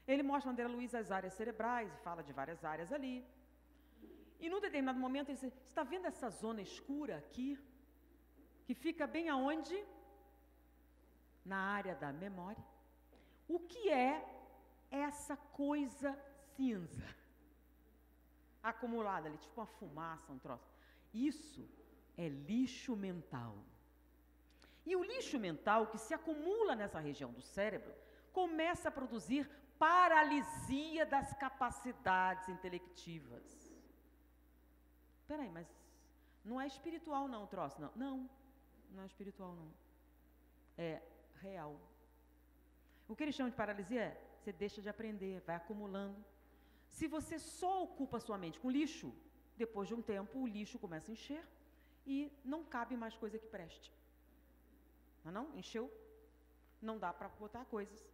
ele mostra a André Luiz as áreas cerebrais, e fala de várias áreas ali. E num determinado momento ele diz, está vendo essa zona escura aqui? Que fica bem aonde? Na área da memória. O que é essa coisa cinza? Acumulada ali, tipo uma fumaça, um troço. Isso é lixo mental. E o lixo mental que se acumula nessa região do cérebro começa a produzir paralisia das capacidades intelectivas. Espera aí, mas não é espiritual não o troço, não. Não é espiritual não. É real. O que eles chamam de paralisia é, você deixa de aprender, vai acumulando. Se você só ocupa sua mente com lixo, depois de um tempo o lixo começa a encher e não cabe mais coisa que preste. Não? Encheu? Não dá para botar coisas.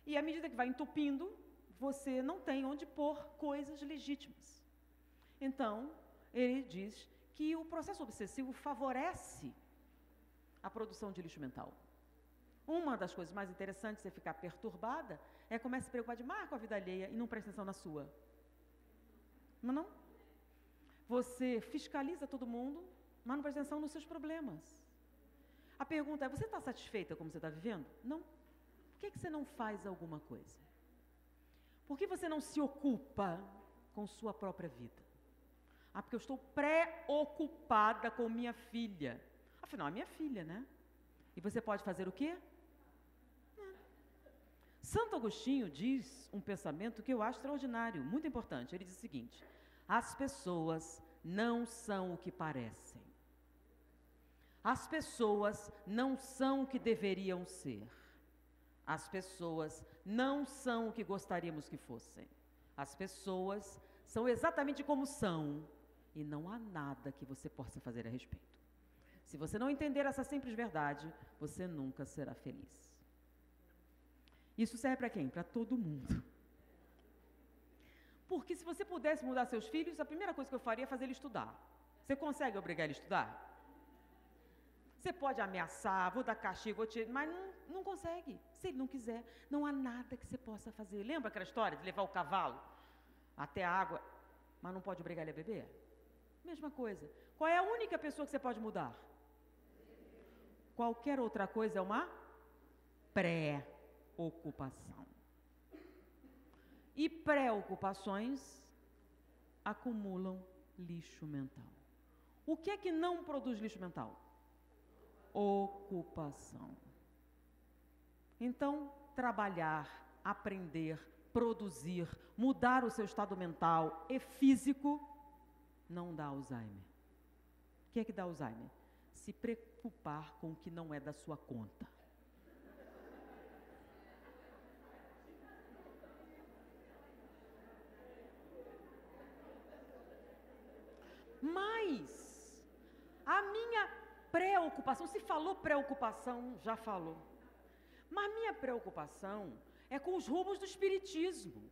E à medida que vai entupindo, você não tem onde pôr coisas legítimas. Então, ele diz que o processo obsessivo favorece a produção de lixo mental. Uma das coisas mais interessantes de você ficar perturbada é começar a se preocupar demais com a vida alheia e não presta atenção na sua. Não? Você fiscaliza todo mundo, mas não presta atenção nos seus problemas. A pergunta é, você está satisfeita como você está vivendo? Não. Por que você não faz alguma coisa? Por que você não se ocupa com sua própria vida? Ah, porque eu estou preocupada com minha filha. Afinal, é minha filha, né? E você pode fazer o quê? Santo Agostinho diz um pensamento que eu acho extraordinário, muito importante. Ele diz o seguinte, as pessoas não são o que parecem. As pessoas não são o que deveriam ser. As pessoas não são o que gostaríamos que fossem. As pessoas são exatamente como são e não há nada que você possa fazer a respeito. Se você não entender essa simples verdade, você nunca será feliz. Isso serve para quem? Para todo mundo. Porque se você pudesse mudar seus filhos, a primeira coisa que eu faria é fazer ele estudar. Você consegue obrigar ele a estudar? Você pode ameaçar, vou dar castigo, vou te... mas não consegue. Se ele não quiser, não há nada que você possa fazer. Lembra aquela história de levar o cavalo até a água, mas não pode obrigar ele a beber? Mesma coisa. Qual é a única pessoa que você pode mudar? Qualquer outra coisa é uma preocupação. E preocupações acumulam lixo mental. O que é que não produz lixo mental? Ocupação. Então, trabalhar, aprender, produzir, mudar o seu estado mental e físico não dá Alzheimer. O que é que dá Alzheimer? Se preocupar com o que não é da sua conta. Mas a minha preocupação, se falou preocupação, já falou. Mas minha preocupação é com os rumos do espiritismo.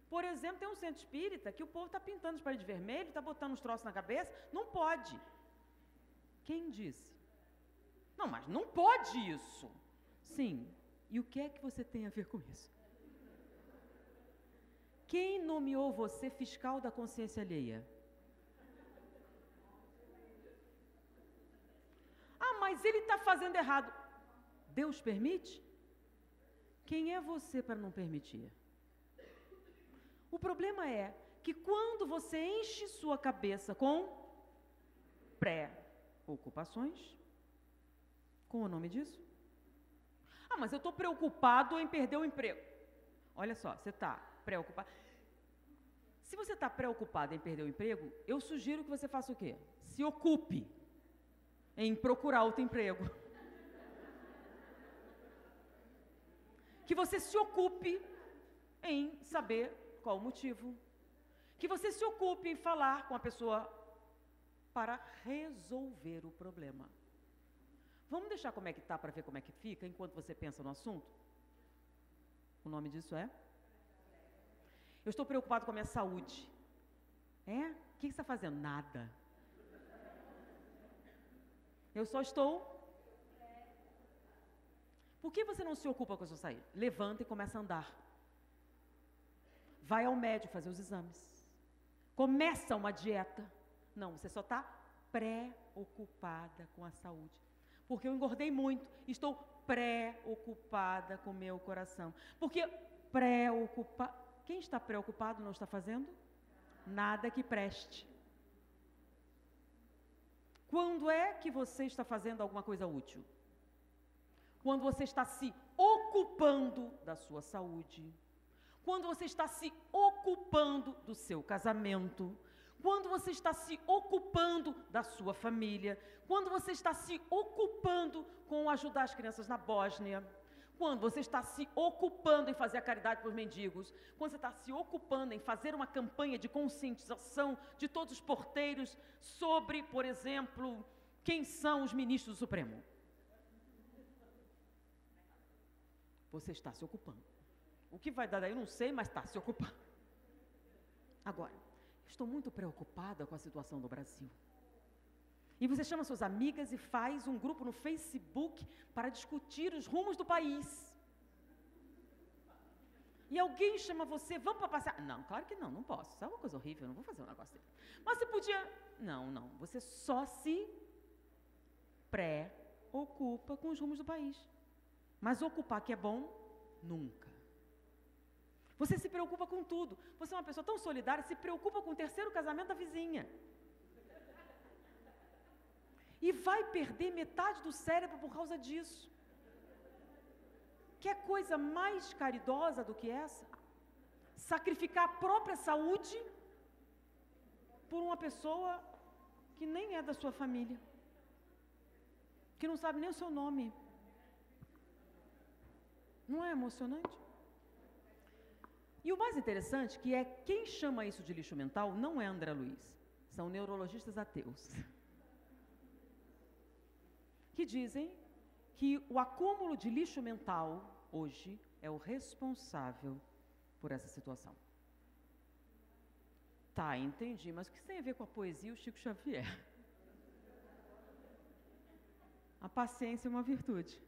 Por exemplo, tem um centro espírita que o povo está pintando as paredes vermelhas, está botando uns troços na cabeça, não pode. Quem disse? Não, mas não pode isso. Sim, e o que é que você tem a ver com isso? Quem nomeou você fiscal da consciência alheia? Ah, mas ele está fazendo errado. Deus permite? Quem é você para não permitir? O problema é que quando você enche sua cabeça com preocupações, com o nome disso? Ah, mas eu estou preocupado em perder o emprego. Olha só, você está preocupado. Se você está preocupado em perder o emprego, eu sugiro que você faça o quê? Se ocupe em procurar outro emprego. Que você se ocupe em saber qual o motivo. Que você se ocupe em falar com a pessoa para resolver o problema. Vamos deixar como é que está para ver como é que fica enquanto você pensa no assunto? O nome disso é? Eu estou preocupado com a minha saúde. É? O que você está fazendo? Nada. Eu só estou Por que você não se ocupa com a sua saúde? Levanta e começa a andar. Vai ao médico fazer os exames. Começa uma dieta. Não, você só está preocupada com a saúde. Porque eu engordei muito, estou preocupada com o meu coração. Porque quem está preocupado não está fazendo nada que preste. Quando é que você está fazendo alguma coisa útil? Quando você está se ocupando da sua saúde. Quando você está se ocupando do seu casamento. Quando você está se ocupando da sua família. Quando você está se ocupando com ajudar as crianças na Bósnia. Quando você está se ocupando em fazer a caridade para os mendigos. Quando você está se ocupando em fazer uma campanha de conscientização de todos os porteiros sobre, por exemplo, quem são os ministros do Supremo. Você está se ocupando. O que vai dar daí eu não sei, mas está se ocupando. Agora, estou muito preocupada com a situação do Brasil. E você chama suas amigas e faz um grupo no Facebook para discutir os rumos do país. E alguém chama você, vamos para passear? Não, claro que não, não posso. Isso é uma coisa horrível, eu não vou fazer um negócio desse. Mas você podia... Não, você só se preocupa com os rumos do país. Mas ocupar que é bom, nunca. Você se preocupa com tudo. Você é uma pessoa tão solidária, se preocupa com o terceiro casamento da vizinha. E vai perder metade do cérebro por causa disso. Que coisa mais caridosa do que essa? Sacrificar a própria saúde por uma pessoa que nem é da sua família. Que não sabe nem o seu nome. Não é emocionante? E o mais interessante que é quem chama isso de lixo mental não é André Luiz, são neurologistas ateus. Que dizem que o acúmulo de lixo mental hoje é o responsável por essa situação. Tá, entendi, mas o que isso tem a ver com a poesia e o Chico Xavier? A paciência é uma virtude.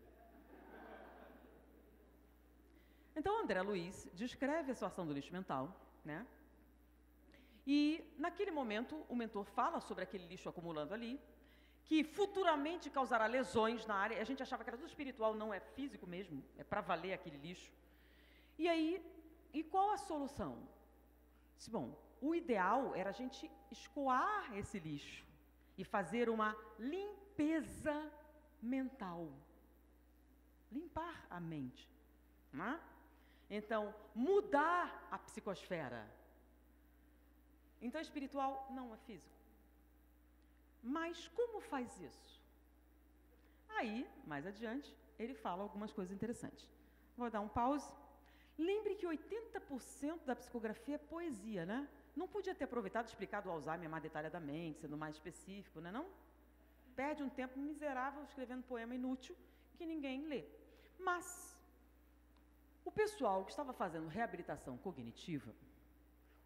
Então, André Luiz descreve a situação do lixo mental, né? E, naquele momento, o mentor fala sobre aquele lixo acumulando ali, que futuramente causará lesões na área. A gente achava que era tudo espiritual, não, é físico mesmo, é para valer aquele lixo. E aí, e qual a solução? Disse, bom, o ideal era a gente escoar esse lixo e fazer uma limpeza mental. Limpar a mente, não é? Então, mudar a psicosfera. Então, espiritual não é físico. Mas como faz isso? Aí, mais adiante, ele fala algumas coisas interessantes. Vou dar um pause. Lembre que 80% da psicografia é poesia, né? Não podia ter aproveitado e explicado o Alzheimer mais detalhadamente, sendo mais específico, né, não? Perde um tempo miserável escrevendo poema inútil que ninguém lê. Mas o pessoal que estava fazendo reabilitação cognitiva,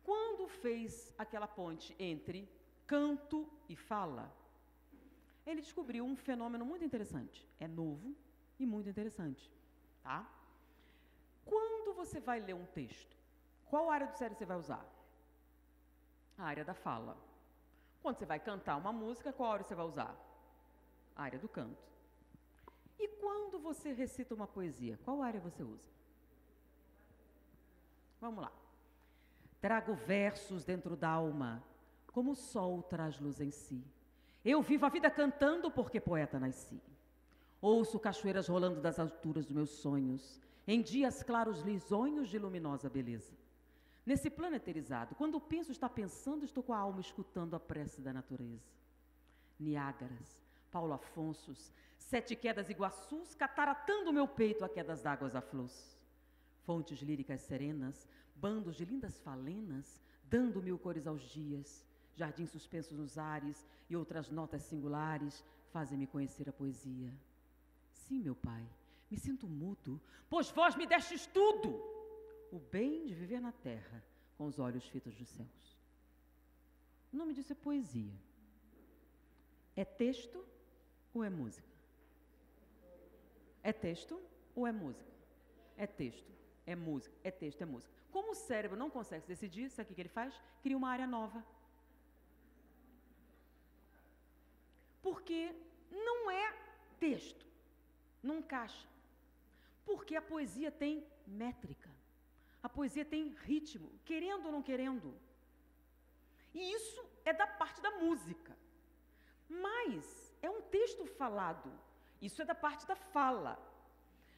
quando fez aquela ponte entre canto e fala, ele descobriu um fenômeno muito interessante. É novo e muito interessante, tá? Quando você vai ler um texto, qual área do cérebro você vai usar? A área da fala. Quando você vai cantar uma música, qual área você vai usar? A área do canto. E quando você recita uma poesia, qual área você usa? Vamos lá. Trago versos dentro da alma, como o sol traz luz em si. Eu vivo a vida cantando porque poeta nasci. Ouço cachoeiras rolando das alturas dos meus sonhos, em dias claros lisonhos de luminosa beleza. Nesse plano eterizado, quando penso estar pensando, estou com a alma escutando a prece da natureza. Niágaras, Paulo Afonsos, sete quedas iguaçus, cataratando o meu peito a quedas d'águas aflôs. Fontes líricas serenas, bandos de lindas falenas, dando mil cores aos dias, jardins suspensos nos ares e outras notas singulares fazem-me conhecer a poesia. Sim, meu pai, me sinto mudo, pois vós me destes tudo, o bem de viver na terra com os olhos fitos dos céus. O nome disso é poesia. É texto ou é música? É texto ou é música? É texto, é música, é texto, é música. Como o cérebro não consegue se decidir, sabe o que ele faz? Cria uma área nova. Porque não é texto, não encaixa. Porque a poesia tem métrica, a poesia tem ritmo, querendo ou não querendo. E isso é da parte da música. Mas é um texto falado, isso é da parte da fala.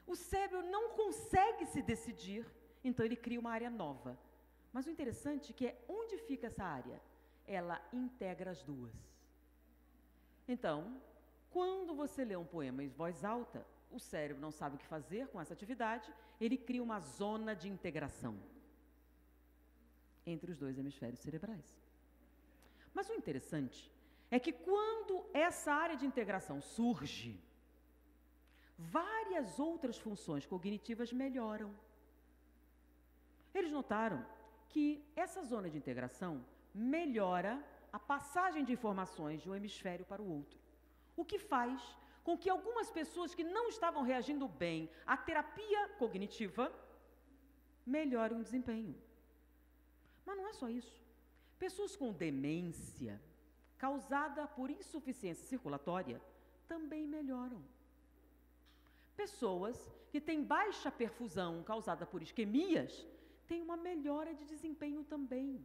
O cérebro não consegue se decidir, então ele cria uma área nova. Mas o interessante é que onde fica essa área? Ela integra as duas. Então, quando você lê um poema em voz alta, o cérebro não sabe o que fazer com essa atividade, ele cria uma zona de integração entre os dois hemisférios cerebrais. Mas o interessante é que quando essa área de integração surge, várias outras funções cognitivas melhoram. Eles notaram que essa zona de integração melhora a passagem de informações de um hemisfério para o outro, o que faz com que algumas pessoas que não estavam reagindo bem à terapia cognitiva melhorem o desempenho. Mas não é só isso. Pessoas com demência causada por insuficiência circulatória também melhoram. Pessoas que têm baixa perfusão causada por isquemias têm uma melhora de desempenho também.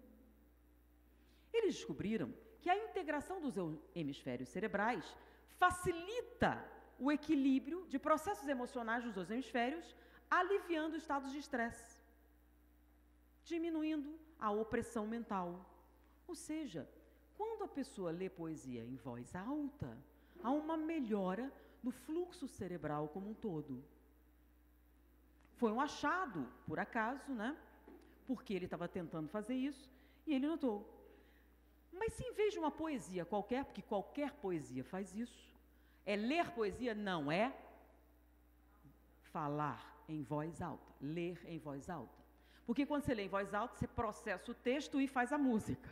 Eles descobriram que a integração dos hemisférios cerebrais facilita o equilíbrio de processos emocionais dos dois hemisférios, aliviando estados de estresse, diminuindo a opressão mental. Ou seja, quando a pessoa lê poesia em voz alta, há uma melhora do fluxo cerebral como um todo. Foi um achado, por acaso, né? Porque ele estava tentando fazer isso, e ele notou. Mas se em vez de uma poesia qualquer, porque qualquer poesia faz isso, é ler poesia, não é falar em voz alta, ler em voz alta. Porque quando você lê em voz alta, você processa o texto e faz a música.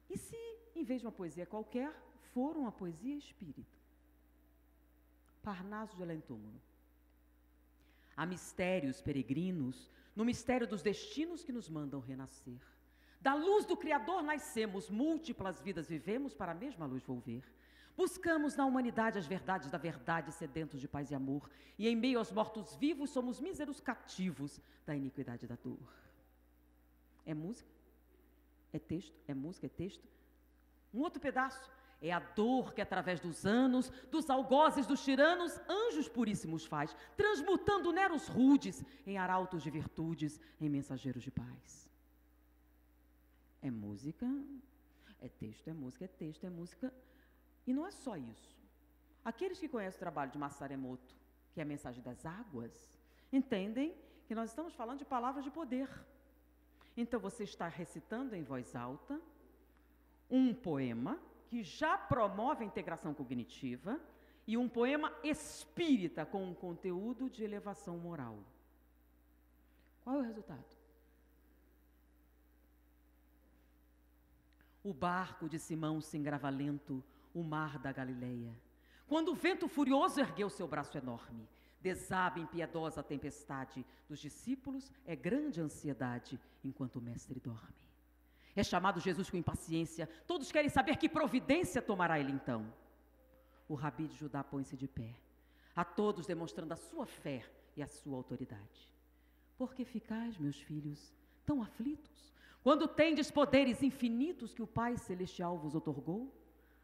E se, em vez de uma poesia qualquer, for uma poesia espírita? Parnaso de Além-Túmulo. Há mistérios peregrinos, no mistério dos destinos que nos mandam renascer. Da luz do Criador nascemos, múltiplas vidas vivemos, para a mesma luz volver. Buscamos na humanidade as verdades da verdade, sedentos de paz e amor, e em meio aos mortos vivos somos míseros cativos da iniquidade e da dor. É música? É texto? É música? É texto? Um outro pedaço. É a dor que através dos anos, dos algozes dos tiranos, anjos puríssimos faz, transmutando neros rudes em arautos de virtudes, em mensageiros de paz. É música, é texto, é música, é texto, é música. E não é só isso. Aqueles que conhecem o trabalho de Masaru Emoto, que é a mensagem das águas, entendem que nós estamos falando de palavras de poder. Então você está recitando em voz alta um poema que já promove a integração cognitiva e um poema espírita com um conteúdo de elevação moral. Qual é o resultado? O barco de Simão se engrava lento, o mar da Galileia. Quando o vento furioso ergueu seu braço enorme, desaba impiedosa a tempestade dos discípulos, é grande a ansiedade enquanto o mestre dorme. É chamado Jesus com impaciência, todos querem saber que providência tomará ele então. O rabi de Judá põe-se de pé, a todos demonstrando a sua fé e a sua autoridade. Por que ficais, meus filhos, tão aflitos, quando tendes poderes infinitos que o Pai Celestial vos otorgou?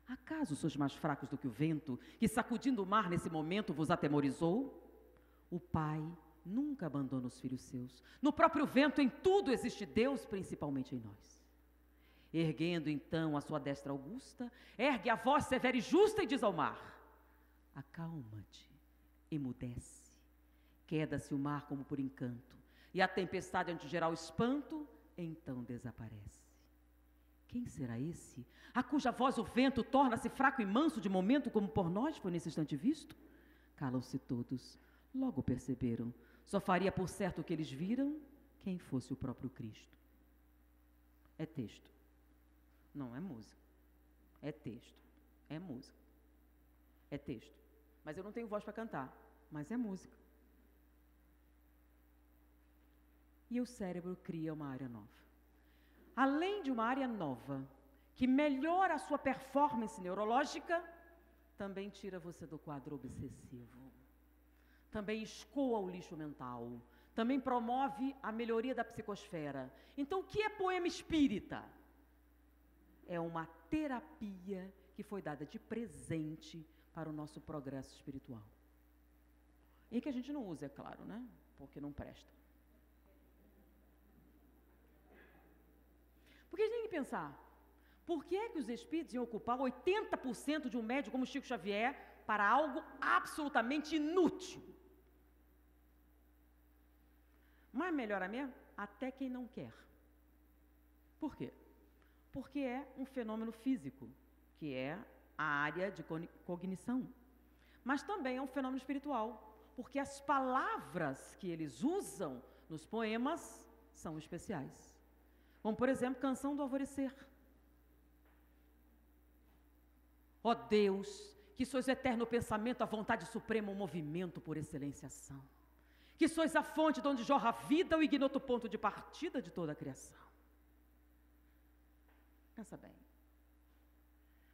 Acaso sois mais fracos do que o vento, que sacudindo o mar nesse momento vos atemorizou? O Pai nunca abandona os filhos seus. No próprio vento, em tudo existe Deus, principalmente em nós. Erguendo então a sua destra augusta, ergue a voz severa e justa e diz ao mar: acalma-te, emudece. Queda-se o mar como por encanto, e a tempestade ante geral espanto, então desaparece. Quem será esse, a cuja voz o vento torna-se fraco e manso de momento, como por nós foi nesse instante visto? Calam-se todos, logo perceberam, só faria por certo o que eles viram, quem fosse o próprio Cristo. É texto, não é música. É texto, é música. É texto, mas eu não tenho voz para cantar. mas é música. E o cérebro cria uma área nova. Além de uma área nova, que melhora a sua performance neurológica, também tira você do quadro obsessivo. Também escoa o lixo mental. Também promove a melhoria da psicosfera. Então, o que é poema espírita? É uma terapia que foi dada de presente para o nosso progresso espiritual. E que a gente não usa, é claro, né? Porque não presta. Porque a gente tem que pensar, por que é que os espíritos iam ocupar 80% de um médium como Chico Xavier para algo absolutamente inútil? Mas melhor mesmo, até quem não quer. Por quê? Porque é um fenômeno físico, que é a área de cognição. Mas também é um fenômeno espiritual, porque as palavras que eles usam nos poemas são especiais. Como, por exemplo, Canção do Alvorecer. Ó Deus, que sois o eterno pensamento, a vontade suprema, o movimento por excelência ação. Que sois a fonte de onde jorra a vida, o ignoto ponto de partida de toda a criação. Pensa bem.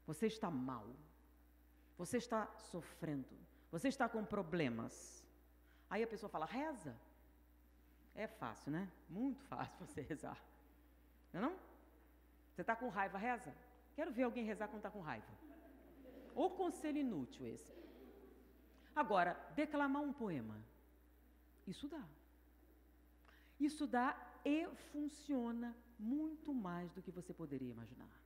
Você está mal. Você está sofrendo. Você está com problemas. Aí a pessoa fala, reza. É fácil, né? Muito fácil você rezar. Não é não? Você está com raiva, reza? Quero ver alguém rezar quando está com raiva. Ou conselho inútil esse. Agora, declamar um poema. Isso dá. Isso dá e funciona muito mais do que você poderia imaginar.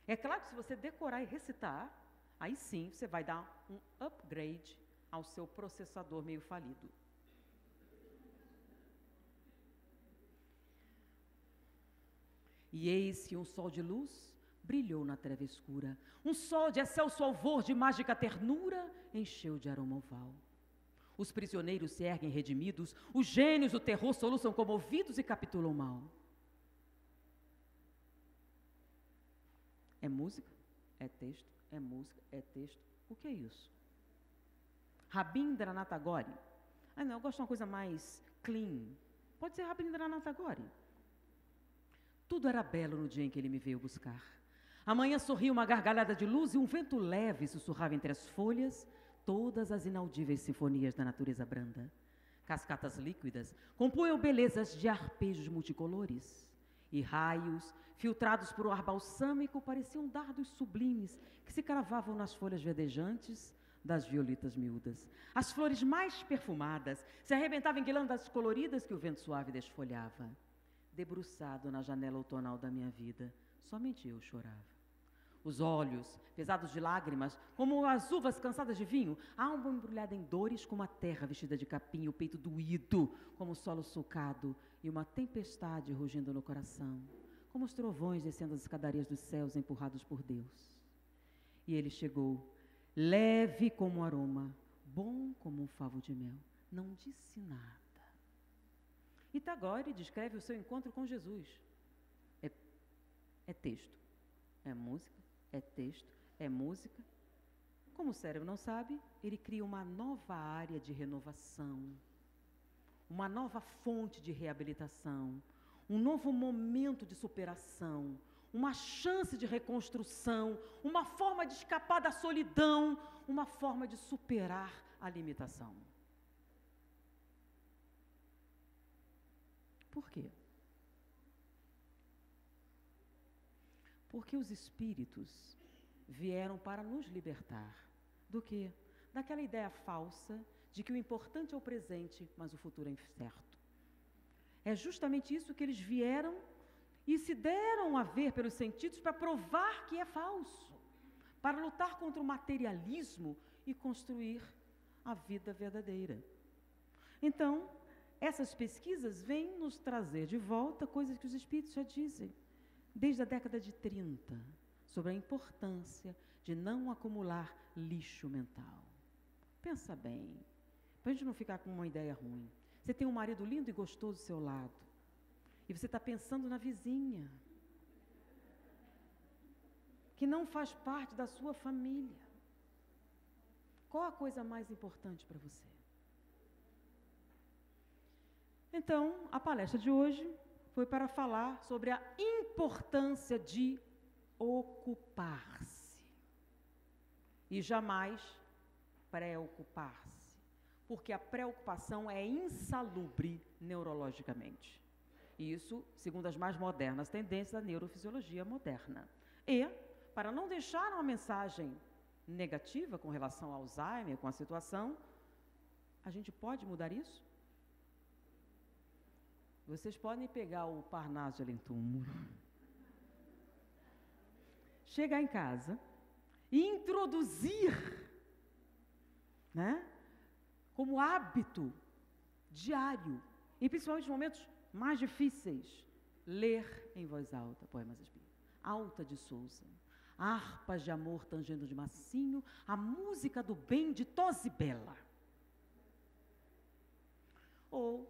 É claro que se você decorar e recitar, aí sim você vai dar um upgrade ao seu processador meio falido. E eis que um sol de luz brilhou na treva escura. Um sol de excelso alvor de mágica ternura encheu de aroma oval. Os prisioneiros se erguem redimidos, os gênios do terror soluçam comovidos e capitulam mal. É música, é texto, é música, é texto. O que é isso? Rabindranath Tagore. Ah, não, eu gosto de uma coisa mais clean. Pode ser Rabindranath Tagore. Tudo era belo no dia em que ele me veio buscar. Amanhã sorria uma gargalhada de luz e um vento leve sussurrava entre as folhas todas as inaudíveis sinfonias da natureza branda. Cascatas líquidas compunham belezas de arpejos multicolores. E raios, filtrados por um ar balsâmico, pareciam dardos sublimes que se cravavam nas folhas verdejantes das violetas miúdas. As flores mais perfumadas se arrebentavam em guirlandas coloridas que o vento suave desfolhava. Debruçado na janela outonal da minha vida, somente eu chorava. Os olhos, pesados de lágrimas, como as uvas cansadas de vinho, a alma embrulhada em dores como a terra vestida de capim, o peito doído como o solo sulcado e uma tempestade rugindo no coração, como os trovões descendo as escadarias dos céus empurrados por Deus. E ele chegou, leve como um aroma, bom como um favo de mel, não disse nada. E Tagore descreve o seu encontro com Jesus. É texto, é música, é texto, é música. Como o cérebro não sabe, ele cria uma nova área de renovação, uma nova fonte de reabilitação, um novo momento de superação, uma chance de reconstrução, uma forma de escapar da solidão, uma forma de superar a limitação. Por quê? Porque os espíritos vieram para nos libertar do quê? Daquela ideia falsa de que o importante é o presente, mas o futuro é incerto. É justamente isso que eles vieram e se deram a ver pelos sentidos para provar que é falso, para lutar contra o materialismo e construir a vida verdadeira. Então, essas pesquisas vêm nos trazer de volta coisas que os espíritos já dizem desde a década de 30, sobre a importância de não acumular lixo mental. Pensa bem, para a gente não ficar com uma ideia ruim. Você tem um marido lindo e gostoso do seu lado, e você está pensando na vizinha, que não faz parte da sua família. Qual a coisa mais importante para você? Então, a palestra de hoje foi para falar sobre a importância de ocupar-se e jamais preocupar-se, porque a preocupação é insalubre neurologicamente. Isso, segundo as mais modernas tendências da neurofisiologia moderna. E, para não deixar uma mensagem negativa com relação ao Alzheimer, com a situação, a gente pode mudar isso? Vocês podem pegar o Parnaso de Além-Túmulo, chegar em casa e introduzir, né, como hábito diário, e principalmente nos momentos mais difíceis, ler em voz alta poemas espíritas. Alta de Souza, Harpas de Amor Tangendo de Massinho, A Música do Bem de Tosibela. Ou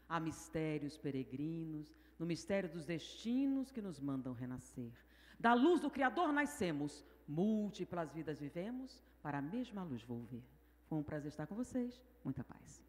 há mistérios peregrinos, no mistério dos destinos que nos mandam renascer. Da luz do Criador nascemos, múltiplas vidas vivemos, para a mesma luz volver. Foi um prazer estar com vocês. Muita paz.